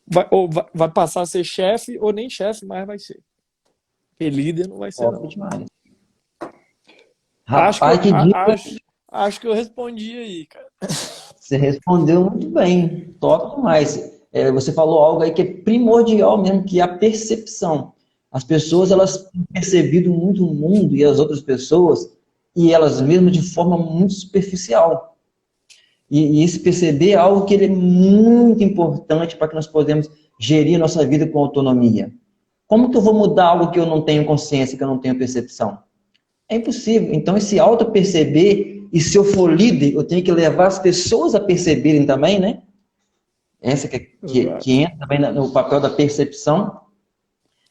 vai passar a ser chefe ou nem chefe, mas vai ser. Porque líder não vai ser, Top não. demais. Acho que, Rapaz, que dica. acho que eu respondi aí, cara. Você respondeu muito bem. Top demais. Você falou algo aí que é primordial mesmo, que é a percepção. As pessoas, elas têm percebido muito o mundo e as outras pessoas, e elas mesmas de forma muito superficial. E esse perceber é algo que ele é muito importante para que nós podemos gerir a nossa vida com autonomia. Como que eu vou mudar algo que eu não tenho consciência, que eu não tenho percepção? É impossível. Então, esse auto-perceber, e se eu for líder, eu tenho que levar as pessoas a perceberem também, né? Essa que entra também no papel da percepção.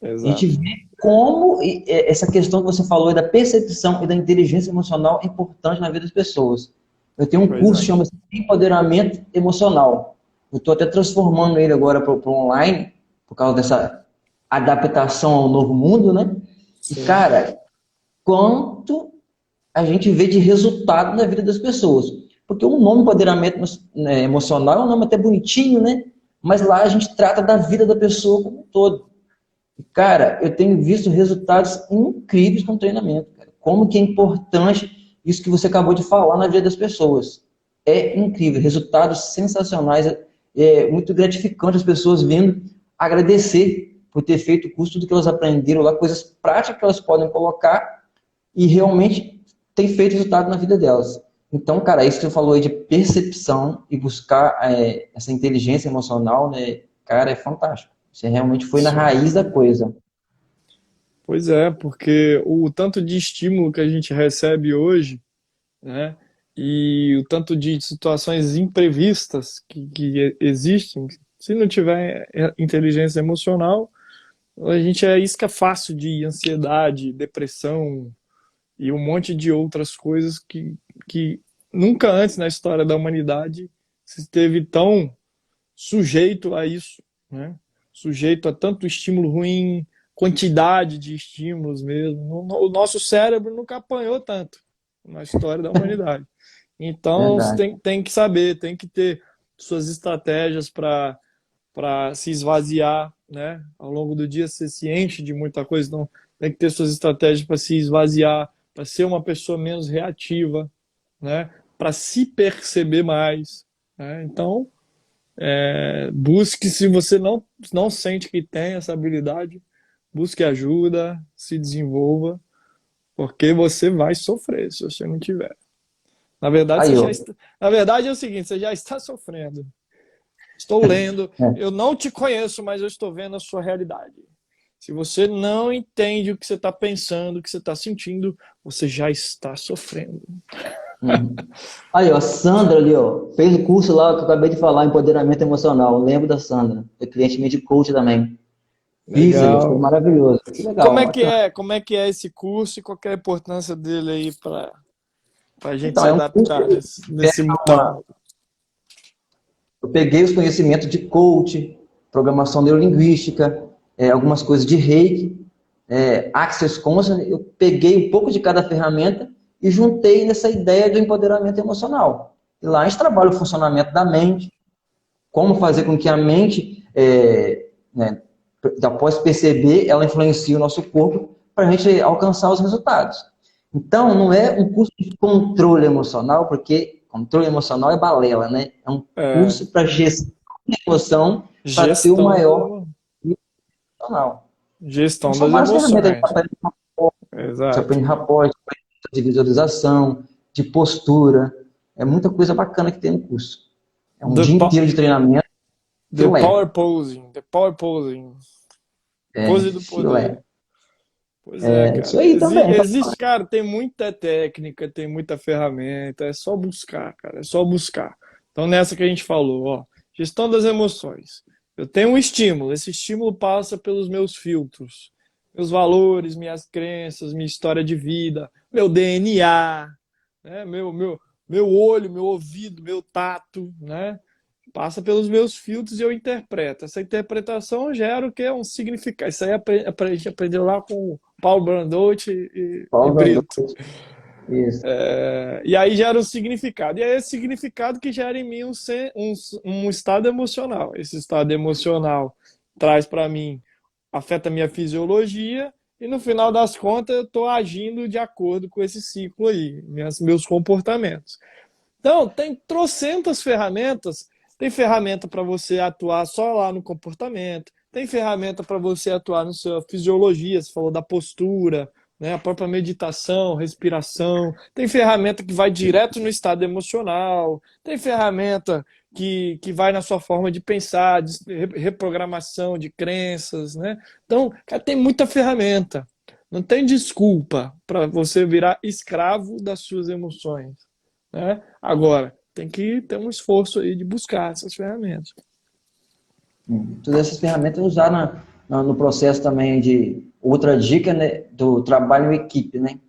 A gente Exato. vê como essa questão que você falou da percepção e da inteligência emocional é importante na vida das pessoas. Eu tenho um Pois curso que é. chama-se Empoderamento Emocional. Eu estou até transformando ele agora para o online, por causa dessa adaptação ao novo mundo, né? E, Sim. cara, quanto a gente vê de resultado na vida das pessoas. Porque o nome empoderamento, né, emocional é um nome até bonitinho, né? Mas lá a gente trata da vida da pessoa como um todo. E, cara, eu tenho visto resultados incríveis com o treinamento. Cara. Como que é importante isso que você acabou de falar na vida das pessoas. É incrível, resultados sensacionais. É muito gratificante as pessoas vindo agradecer por ter feito o curso, tudo que elas aprenderam lá, coisas práticas que elas podem colocar e realmente tem feito resultado na vida delas. Então, cara, isso que você falou aí de percepção e buscar essa inteligência emocional, né, cara, é fantástico. Você realmente foi na Sim. raiz da coisa. Pois é, porque o tanto de estímulo que a gente recebe hoje, né, e o tanto de situações imprevistas que existem, se não tiver inteligência emocional, a gente é isca fácil de ansiedade, depressão e um monte de outras coisas que nunca antes na história da humanidade se esteve tão sujeito a isso, né? Sujeito a tanto estímulo ruim, quantidade de estímulos mesmo. O nosso cérebro nunca apanhou tanto na história da humanidade. Então, você Verdade. tem que saber, tem que ter suas estratégias para se esvaziar, né? Ao longo do dia você se enche de muita coisa, então tem que ter suas estratégias para se esvaziar, para ser uma pessoa menos reativa, né? Para se perceber mais, né? Então, busque, se você não sente que tem essa habilidade, busque ajuda, se desenvolva, porque você vai sofrer se você não tiver. Na verdade, Aí, ó. na verdade é o seguinte, você já está sofrendo. Estou lendo, eu não te conheço, mas eu estou vendo a sua realidade. Se você não entende o que você está pensando, o que você está sentindo, você já está sofrendo. Uhum. Aí, ó, Sandra ali, ó, fez o curso lá que eu acabei de falar, empoderamento emocional. Lembro da Sandra, é cliente minha de coach também. Fiz ali, foi Legal. maravilhoso. Que legal, bacana. Como é que é esse curso e qual que é a importância dele aí para Pra gente Então, se é um curso adaptar que nesse mundão. eu peguei os conhecimentos de coach, programação neurolinguística, algumas coisas de reiki, Access Consciousness, eu peguei um pouco de cada ferramenta e juntei nessa ideia do empoderamento emocional. E lá a gente trabalha o funcionamento da mente, como fazer com que a mente, né, após perceber, ela influencie o nosso corpo para a gente alcançar os resultados. Então, não é um curso de controle emocional, porque controle emocional é balela, né? É um É, curso para gestão de emoção para ter o gestão maior emocional. Então, gestão são das várias ferramentas. A gente emoções. aprende você Exato. aprende rapport, de visualização, de postura. É muita coisa bacana que tem no curso. É um The, dia po- inteiro de treinamento, the filé. power posing. The power posing. Pose do Filé. poder. Pois é, É isso cara. aí também. Então, Existe, cara, tem muita técnica, tem muita ferramenta, é só buscar, cara, é só buscar. Então, nessa que a gente falou, ó, gestão das emoções. Eu tenho um estímulo, esse estímulo passa pelos meus filtros, meus valores, minhas crenças, minha história de vida, meu DNA, né? Meu olho, meu ouvido, meu tato, né? Passa pelos meus filtros e eu interpreto. Essa interpretação gera o que é um significado. Isso aí a gente aprendeu lá com o Paulo Brandotti e Paulo Brito. Brandotti. Isso. E aí gera um significado. E é esse significado que gera em mim um estado emocional. Esse estado emocional traz para mim, afeta a minha fisiologia, e no final das contas eu estou agindo de acordo com esse ciclo aí, meus comportamentos. Então, tem trocentas ferramentas. Tem ferramenta para você atuar só lá no comportamento, tem ferramenta para você atuar na sua fisiologia, você falou da postura, né, a própria meditação, respiração, tem ferramenta que vai direto no estado emocional, tem ferramenta que vai na sua forma de pensar, de reprogramação de crenças, né? Então, cara, tem muita ferramenta. Não tem desculpa para você virar escravo das suas emoções, né? Agora, tem que ter um esforço aí de buscar essas ferramentas. Todas essas ferramentas usar no processo também de outra dica, né, do trabalho em equipe, né?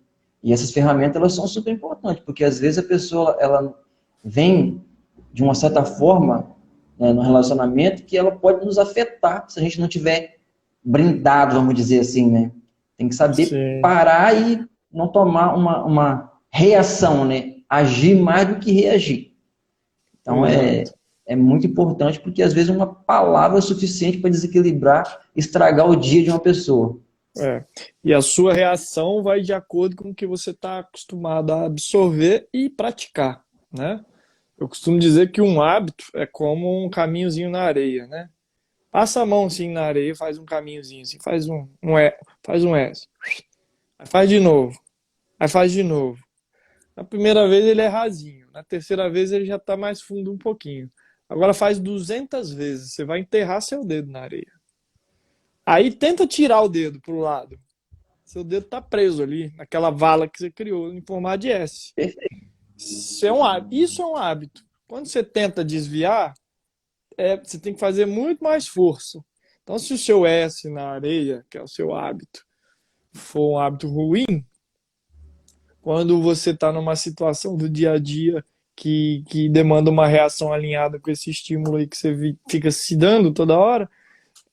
E essas ferramentas elas são super importantes, porque às vezes a pessoa ela vem de uma certa forma, né, no relacionamento que ela pode nos afetar se a gente não tiver brindado, vamos dizer assim, né? Tem que saber Sim, parar e não tomar uma reação, né? Agir mais do que reagir. Então, exato. é muito importante porque às vezes uma palavra é suficiente para desequilibrar, estragar o dia de uma pessoa. É. E a sua reação vai de acordo com o que você está acostumado a absorver e praticar, né? Eu costumo dizer que um hábito é como um caminhozinho na areia, né? Passa a mão assim na areia, faz um caminhozinho assim, faz um S, aí faz de novo, aí faz de novo. Na primeira vez ele é rasinho, na terceira vez ele já está mais fundo um pouquinho. Agora faz 200 vezes, você vai enterrar seu dedo na areia. Aí tenta tirar o dedo pro lado. Seu dedo está preso ali, naquela vala que você criou em formato de S. Isso é um hábito. Isso é um hábito. Quando você tenta desviar, você tem que fazer muito mais força. Então, se o seu S na areia, que é o seu hábito, for um hábito ruim, quando você está numa situação do dia a dia que demanda uma reação alinhada com esse estímulo aí que você fica se dando toda hora,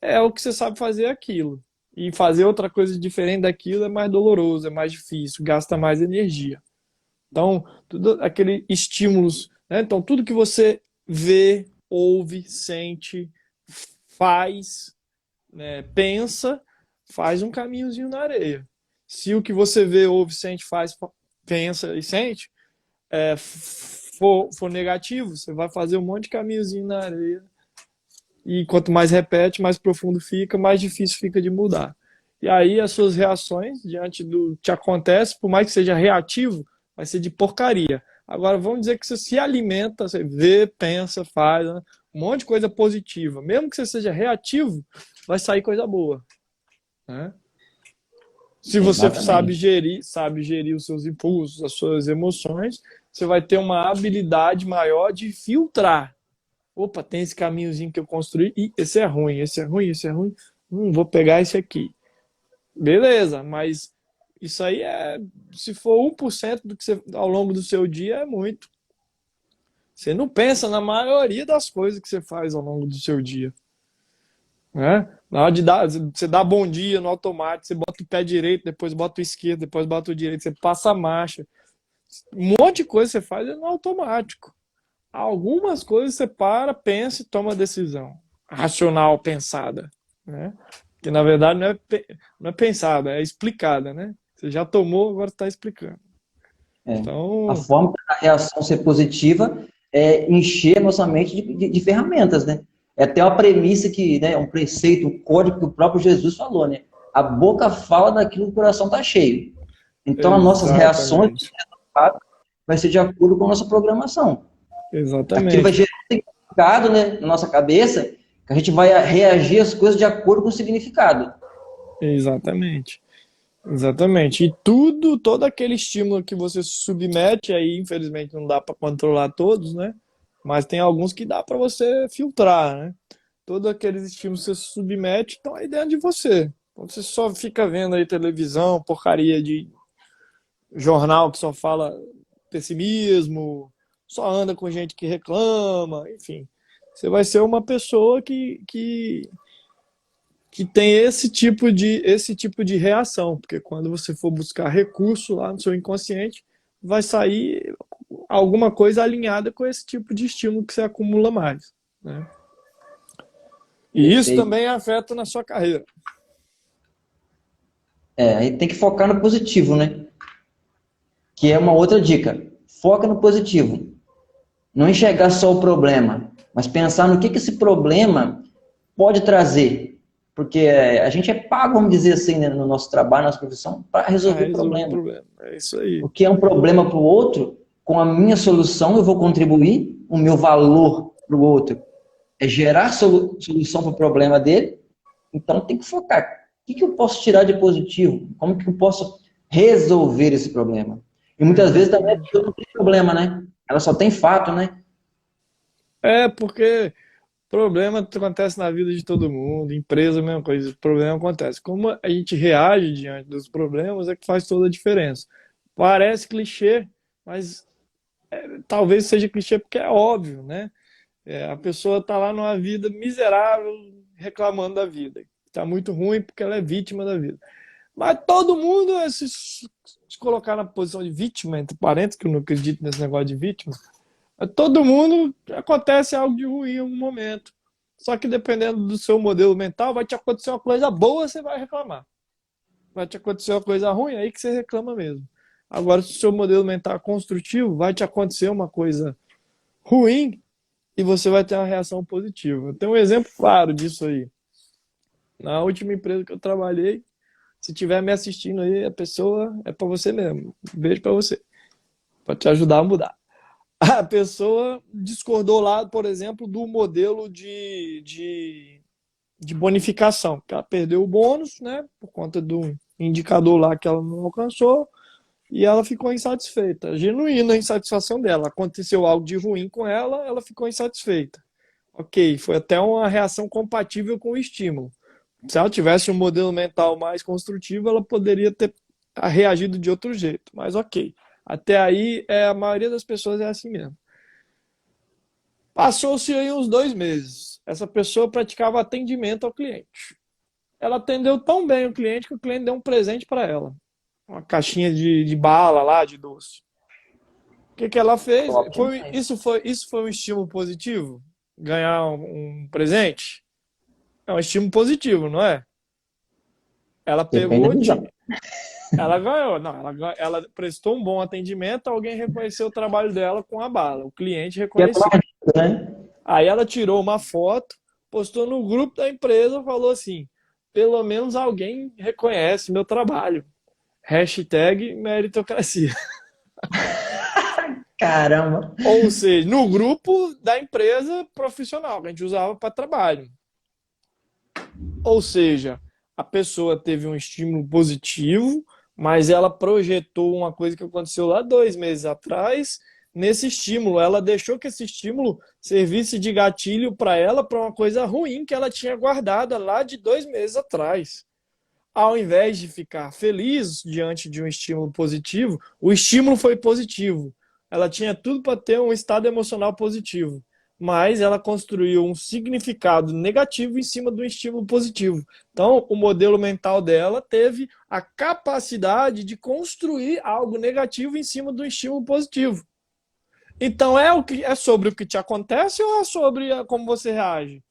é o que você sabe fazer aquilo. E fazer outra coisa diferente daquilo é mais doloroso, é mais difícil, gasta mais energia. Então, tudo aquele estímulos, né? Então, tudo que você vê, ouve, sente, faz, né, pensa, faz um caminhozinho na areia. Se o que você vê, ouve, sente, faz, pensa e sente for negativo, você vai fazer um monte de caminhozinho na areia. E quanto mais repete, mais profundo fica, mais difícil fica de mudar. E aí as suas reações diante do que acontece, por mais que seja reativo, vai ser de porcaria. Agora vamos dizer que você se alimenta, você vê, pensa, faz, né? Um monte de coisa positiva. Mesmo que você seja reativo, vai sair coisa boa, né? Se você Exatamente. sabe gerir os seus impulsos, as suas emoções, você vai ter uma habilidade maior de filtrar. Opa, tem esse caminhozinho que eu construí e esse é ruim, esse é ruim, esse é ruim. Vou pegar esse aqui. Beleza, mas Isso aí se for 1% do que você, ao longo do seu dia, é muito. Você não pensa na maioria das coisas que você faz ao longo do seu dia, né? Na hora de dar, você dá bom dia no automático, você bota o pé direito, depois bota o esquerdo, depois bota o direito, você passa a marcha. Um monte de coisa você faz no automático. Algumas coisas você para, pensa e toma decisão. Racional, pensada, né? Que na verdade não é pensada, é explicada, né? Você já tomou, agora está explicando. É. A Então, forma da reação ser positiva é encher a nossa mente de ferramentas, né? É até uma premissa que, né, um preceito, um código que o próprio Jesus falou, né? A boca fala daquilo que o coração está cheio. Então, as nossas reações exatamente. vai ser de acordo com a nossa programação. Aquilo vai Exatamente. gerar um significado, né, na nossa cabeça, que a gente vai reagir às coisas de acordo com o significado. Exatamente. Exatamente. E todo aquele estímulo que você se submete, aí infelizmente não dá para controlar todos, né? Mas tem alguns que dá para você filtrar, né? Todos aqueles estímulos que você se submete estão aí dentro de você. Então você só fica vendo aí televisão, porcaria de jornal que só fala pessimismo, só anda com gente que reclama, enfim. Você vai ser uma pessoa que tem esse tipo de reação, porque quando você for buscar recurso lá no seu inconsciente, vai sair alguma coisa alinhada com esse tipo de estímulo que você acumula mais, né? E isso Perfeito. também afeta na sua carreira. É, aí tem que focar no positivo, né? Que é uma outra dica. Foca no positivo. Não enxergar só o problema, mas pensar no que esse problema pode trazer. Porque a gente é pago, vamos dizer assim, né, no nosso trabalho, na nossa profissão, para Ah, resolver resolver problema. problema. É isso aí. O que é um problema para o outro, com a minha solução eu vou contribuir, o meu valor para o outro é gerar solução para o problema dele, então tem que focar. O que eu posso tirar de positivo? Como que eu posso resolver esse problema? E muitas vezes também a Exatamente. pessoa não tem problema, né? Ela só tem fato, né? É, porque problema acontece na vida de todo mundo, empresa, a mesma coisa, problema acontece. Como a gente reage diante dos problemas é que faz toda a diferença. Parece clichê, mas talvez seja clichê porque é óbvio, né? A pessoa está lá numa vida miserável, reclamando da vida. Está muito ruim porque ela é vítima da vida. Mas todo mundo, se colocar na posição de vítima, entre parênteses, que eu não acredito nesse negócio de vítima, todo mundo acontece algo de ruim em algum momento. Só que dependendo do seu modelo mental, vai te acontecer uma coisa boa, você vai reclamar. Vai te acontecer uma coisa ruim, aí que você reclama mesmo. Agora, se o seu modelo mental é construtivo, vai te acontecer uma coisa ruim e você vai ter uma reação positiva. Eu tenho um exemplo claro disso aí. Na última empresa que eu trabalhei, se tiver me assistindo aí, a pessoa é para você mesmo. Um beijo para você, para te ajudar a mudar. A pessoa discordou lá, por exemplo, do modelo de bonificação, que ela perdeu o bônus, né, por conta do indicador lá que ela não alcançou, e ela ficou insatisfeita. A genuína insatisfação dela. Aconteceu algo de ruim com ela, ela ficou insatisfeita. Ok, foi até uma reação compatível com o estímulo. Se ela tivesse um modelo mental mais construtivo, ela poderia ter reagido de outro jeito. Mas ok. Até aí, a maioria das pessoas é assim mesmo. Passou-se aí uns 2 meses. Essa pessoa praticava atendimento ao cliente. Ela atendeu tão bem o cliente que o cliente deu um presente para ela. Uma caixinha de bala lá, de doce. O que ela fez? Top demais. Isso foi um estímulo positivo? Ganhar um presente? É um estímulo positivo, não é? Ela Depende pegou, da visão. ela ganhou. Não, ela prestou um bom atendimento, alguém reconheceu o trabalho dela com a bala. O cliente Que é reconheceu. né? Aí ela tirou uma foto, postou no grupo da empresa, falou assim: pelo menos alguém reconhece meu trabalho. Hashtag meritocracia. Caramba. Ou seja, no grupo da empresa profissional que a gente usava para trabalho. Ou seja, a pessoa teve um estímulo positivo, mas ela projetou uma coisa que aconteceu lá 2 meses atrás nesse estímulo. Ela deixou que esse estímulo servisse de gatilho para ela para uma coisa ruim que ela tinha guardada lá de 2 meses atrás. ao invés de ficar feliz diante de um estímulo positivo, o estímulo foi positivo. Ela tinha tudo para ter um estado emocional positivo, mas ela construiu um significado negativo em cima do estímulo positivo. Então, o modelo mental dela teve a capacidade de construir algo negativo em cima do estímulo positivo. Então, é sobre o que te acontece ou é sobre como você reage?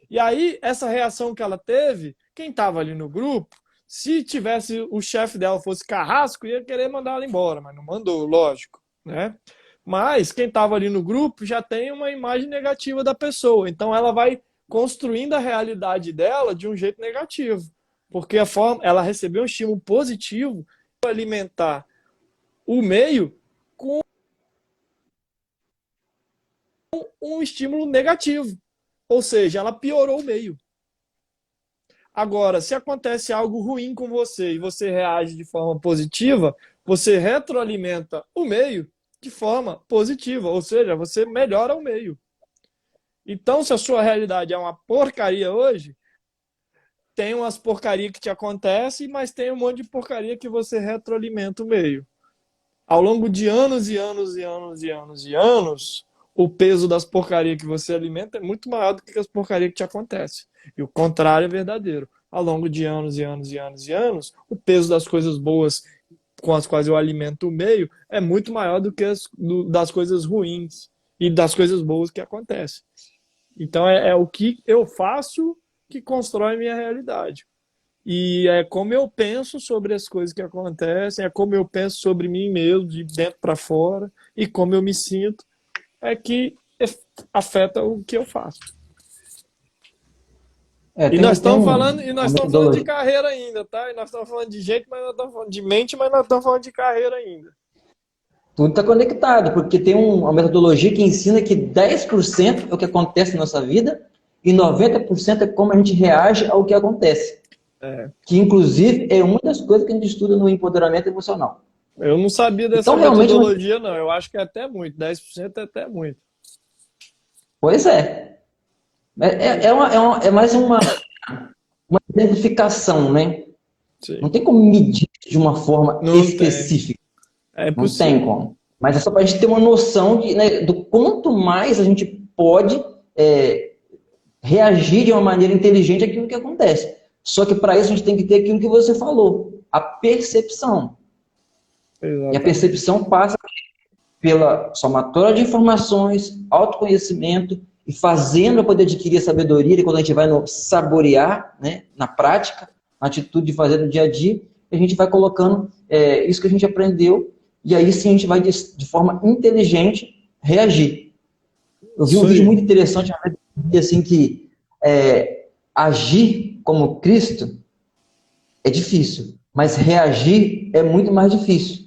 E aí, essa reação que ela teve, quem estava ali no grupo, se tivesse o chefe dela fosse carrasco, ia querer mandar ela embora, mas não mandou, lógico, né? Mas quem estava ali no grupo já tem uma imagem negativa da pessoa, então ela vai construindo a realidade dela de um jeito negativo, porque a forma, ela recebeu um estímulo positivo para alimentar o meio com um estímulo negativo, ou seja, ela piorou o meio. Agora, se acontece algo ruim com você e você reage de forma positiva, você retroalimenta o meio de forma positiva, ou seja, você melhora o meio. Então, se a sua realidade é uma porcaria hoje, tem umas porcarias que te acontecem, mas tem um monte de porcaria que você retroalimenta o meio. Ao longo de anos e anos e anos e anos e anos, o peso das porcarias que você alimenta é muito maior do que as porcarias que te acontecem. E o contrário é verdadeiro. Ao longo de anos e anos e anos e anos, o peso das coisas boas com as quais eu alimento o meio é muito maior do que das coisas ruins e das coisas boas que acontecem. Então é o que eu faço que constrói minha realidade. E é como eu penso sobre as coisas que acontecem, é como eu penso sobre mim mesmo, de dentro para fora, e como eu me sinto, é que afeta o que eu faço. É, E nós tem estamos falando, uma de metodologia. carreira ainda, tá? E nós estamos falando de gente, mas nós estamos falando de mente, mas nós estamos falando de carreira ainda. Tudo está conectado, porque tem uma metodologia que ensina que 10% é o que acontece na nossa vida e 90% é como a gente reage ao que acontece. É. Que, inclusive, é uma das coisas que a gente estuda no empoderamento emocional. Eu não sabia dessa Então, realmente, metodologia, não. Eu acho que é até muito. 10% é até muito. pois é. É mais uma identificação, né? Sim. Não tem como medir de uma forma Não tem. específica. É Não tem impossível. como. Mas é só para a gente ter uma noção né, do quanto mais a gente pode reagir de uma maneira inteligente àquilo que acontece. Só que para isso a gente tem que ter aquilo que você falou, a percepção. E a Exatamente. percepção passa pela somatória de informações, autoconhecimento e fazendo para poder adquirir a sabedoria, e quando a gente vai no saborear, né, na prática, a atitude de fazer no dia a dia, a gente vai colocando isso que a gente aprendeu e aí sim a gente vai de forma inteligente reagir. Eu vi um Isso vídeo aí. muito interessante assim que agir como Cristo é difícil, mas reagir é muito mais difícil.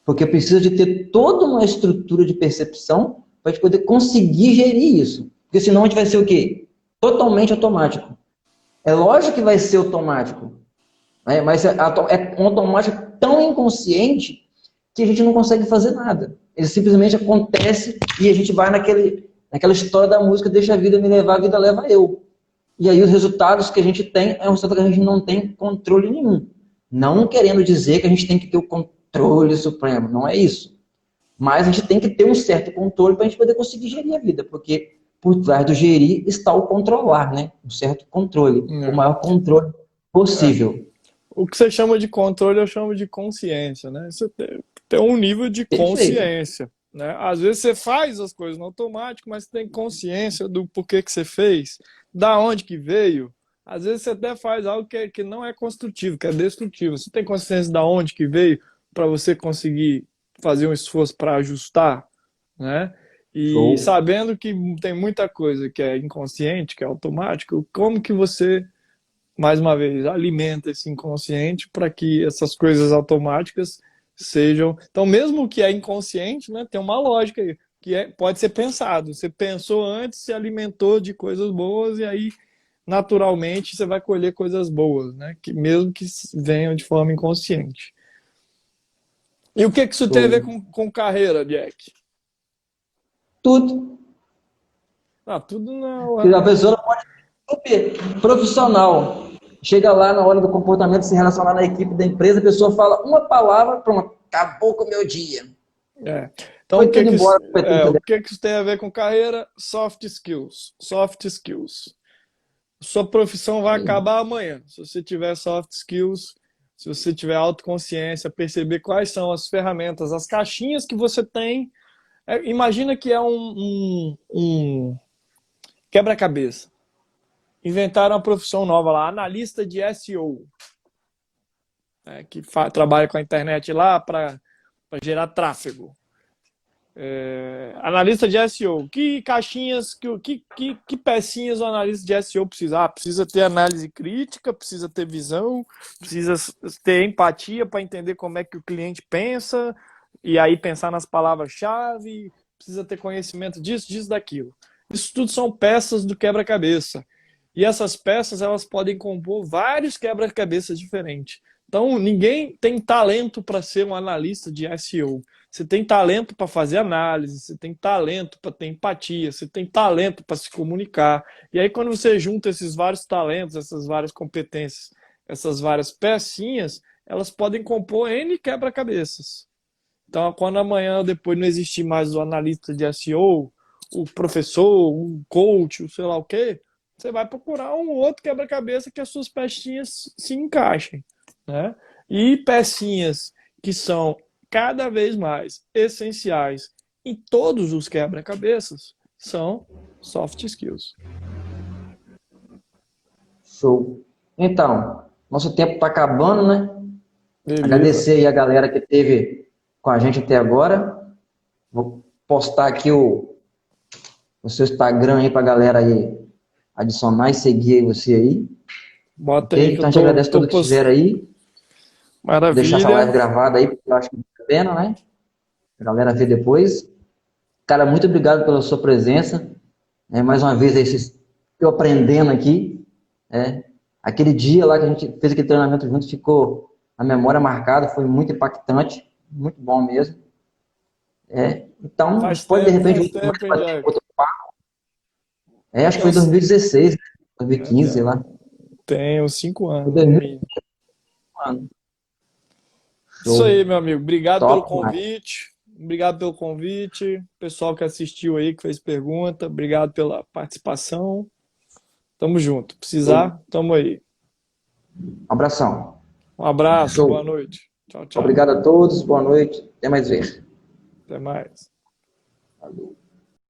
Porque precisa de ter toda uma estrutura de percepção para a gente poder conseguir gerir isso. Porque senão a gente vai ser o quê? Totalmente automático. É lógico que vai ser automático, né? Mas é um automático tão inconsciente que a gente não consegue fazer nada. Ele simplesmente acontece e a gente vai naquela história da música, deixa a vida me levar, a vida leva eu. E aí os resultados que a gente tem é um resultado que a gente não tem controle nenhum. Não querendo dizer que a gente tem que ter o controle supremo, não é isso. Mas a gente tem que ter um certo controle para a gente poder conseguir gerir a vida, porque por trás do gerir está o controlar, né? Um certo controle, o É. maior controle É. possível. O que você chama de controle, eu chamo de consciência, né? Você tem um nível de Perfeito. consciência, né? Às vezes você faz as coisas no automático, mas você tem consciência do porquê que você fez, da onde que veio. Às vezes você até faz algo que não é construtivo, que é destrutivo. Você tem consciência da onde que veio para você conseguir fazer um esforço para ajustar, né? E Show. sabendo que tem muita coisa que é inconsciente, que é automático, como que você mais uma vez, alimenta esse inconsciente para que essas coisas automáticas sejam. Então, mesmo que é inconsciente, né, tem uma lógica aí, que pode ser pensado. Você pensou antes, se alimentou de coisas boas, e aí, naturalmente, você vai colher coisas boas, né, que, mesmo que venham de forma inconsciente. E o que isso tem a ver Show. com carreira, Jack? Tudo. Ah, tudo Que a não. pessoa pode ser super profissional, Chega lá na hora do comportamento, se relacionar na equipe da empresa, a pessoa fala uma palavra, pronto, acabou com o meu dia. É. Então, Foi tudo embora. o que que isso tem a ver com carreira? Soft skills. Soft skills. Sua profissão vai acabar amanhã. Se você tiver soft skills, se você tiver autoconsciência, perceber quais são as ferramentas, as caixinhas que você tem. Imagina que é um quebra-cabeça. Inventaram uma profissão nova lá, analista de SEO, né, que trabalha com a internet lá para gerar tráfego. Analista de SEO, que caixinhas, que pecinhas o analista de SEO precisa? Precisa ter análise crítica, precisa ter visão, precisa ter empatia para entender como é que o cliente pensa, e aí pensar nas palavras-chave, precisa ter conhecimento disso, daquilo. Isso tudo são peças do quebra-cabeça. E essas peças, elas podem compor vários quebra-cabeças diferentes. Então, ninguém tem talento para ser um analista de SEO. Você tem talento para fazer análise, você tem talento para ter empatia, você tem talento para se comunicar. E aí, quando você junta esses vários talentos, essas várias competências, essas várias pecinhas, elas podem compor N quebra-cabeças. Então, quando amanhã depois não existir mais o analista de SEO, o professor, o coach, o sei lá o quê, você vai procurar um outro quebra-cabeça que as suas pecinhas se encaixem, né? E pecinhas que são cada vez mais essenciais em todos os quebra-cabeças são soft skills. Show. Então, nosso tempo está acabando, né? Beleza. Agradecer aí a galera que esteve com a gente até agora. Vou postar aqui o seu Instagram aí para a galera aí adicionar e seguir você aí. Bota Ok? aí que eu Então, a gente agradece tô todo que estiver aí. Vou deixar essa live Maravilha. gravada aí, porque eu acho que vale a pena, né? A galera ver depois. Cara, muito obrigado pela sua presença. Mais uma vez, aí, eu aprendendo aqui. Aquele dia lá que a gente fez aquele treinamento junto ficou na memória marcada, foi muito impactante, muito bom mesmo. Então, a gente pode, de repente, Faz muito mais tempo, hein, bater Jack? outro papo. Acho que Tem foi uns, 2016, né? 2015, sei lá. tem uns 5 anos, Foi no 2000, mínimo. mano. Isso aí, Show. meu amigo. Obrigado pelo Top, mano. convite. Obrigado pelo convite. Pessoal que assistiu aí, que fez pergunta. Obrigado pela participação. Tamo junto. Show. Precisar, tamo aí. Um abração. Um abraço, boa Show. noite. Tchau, tchau. Obrigado a todos, boa noite. Até mais ver. Até mais. Falou.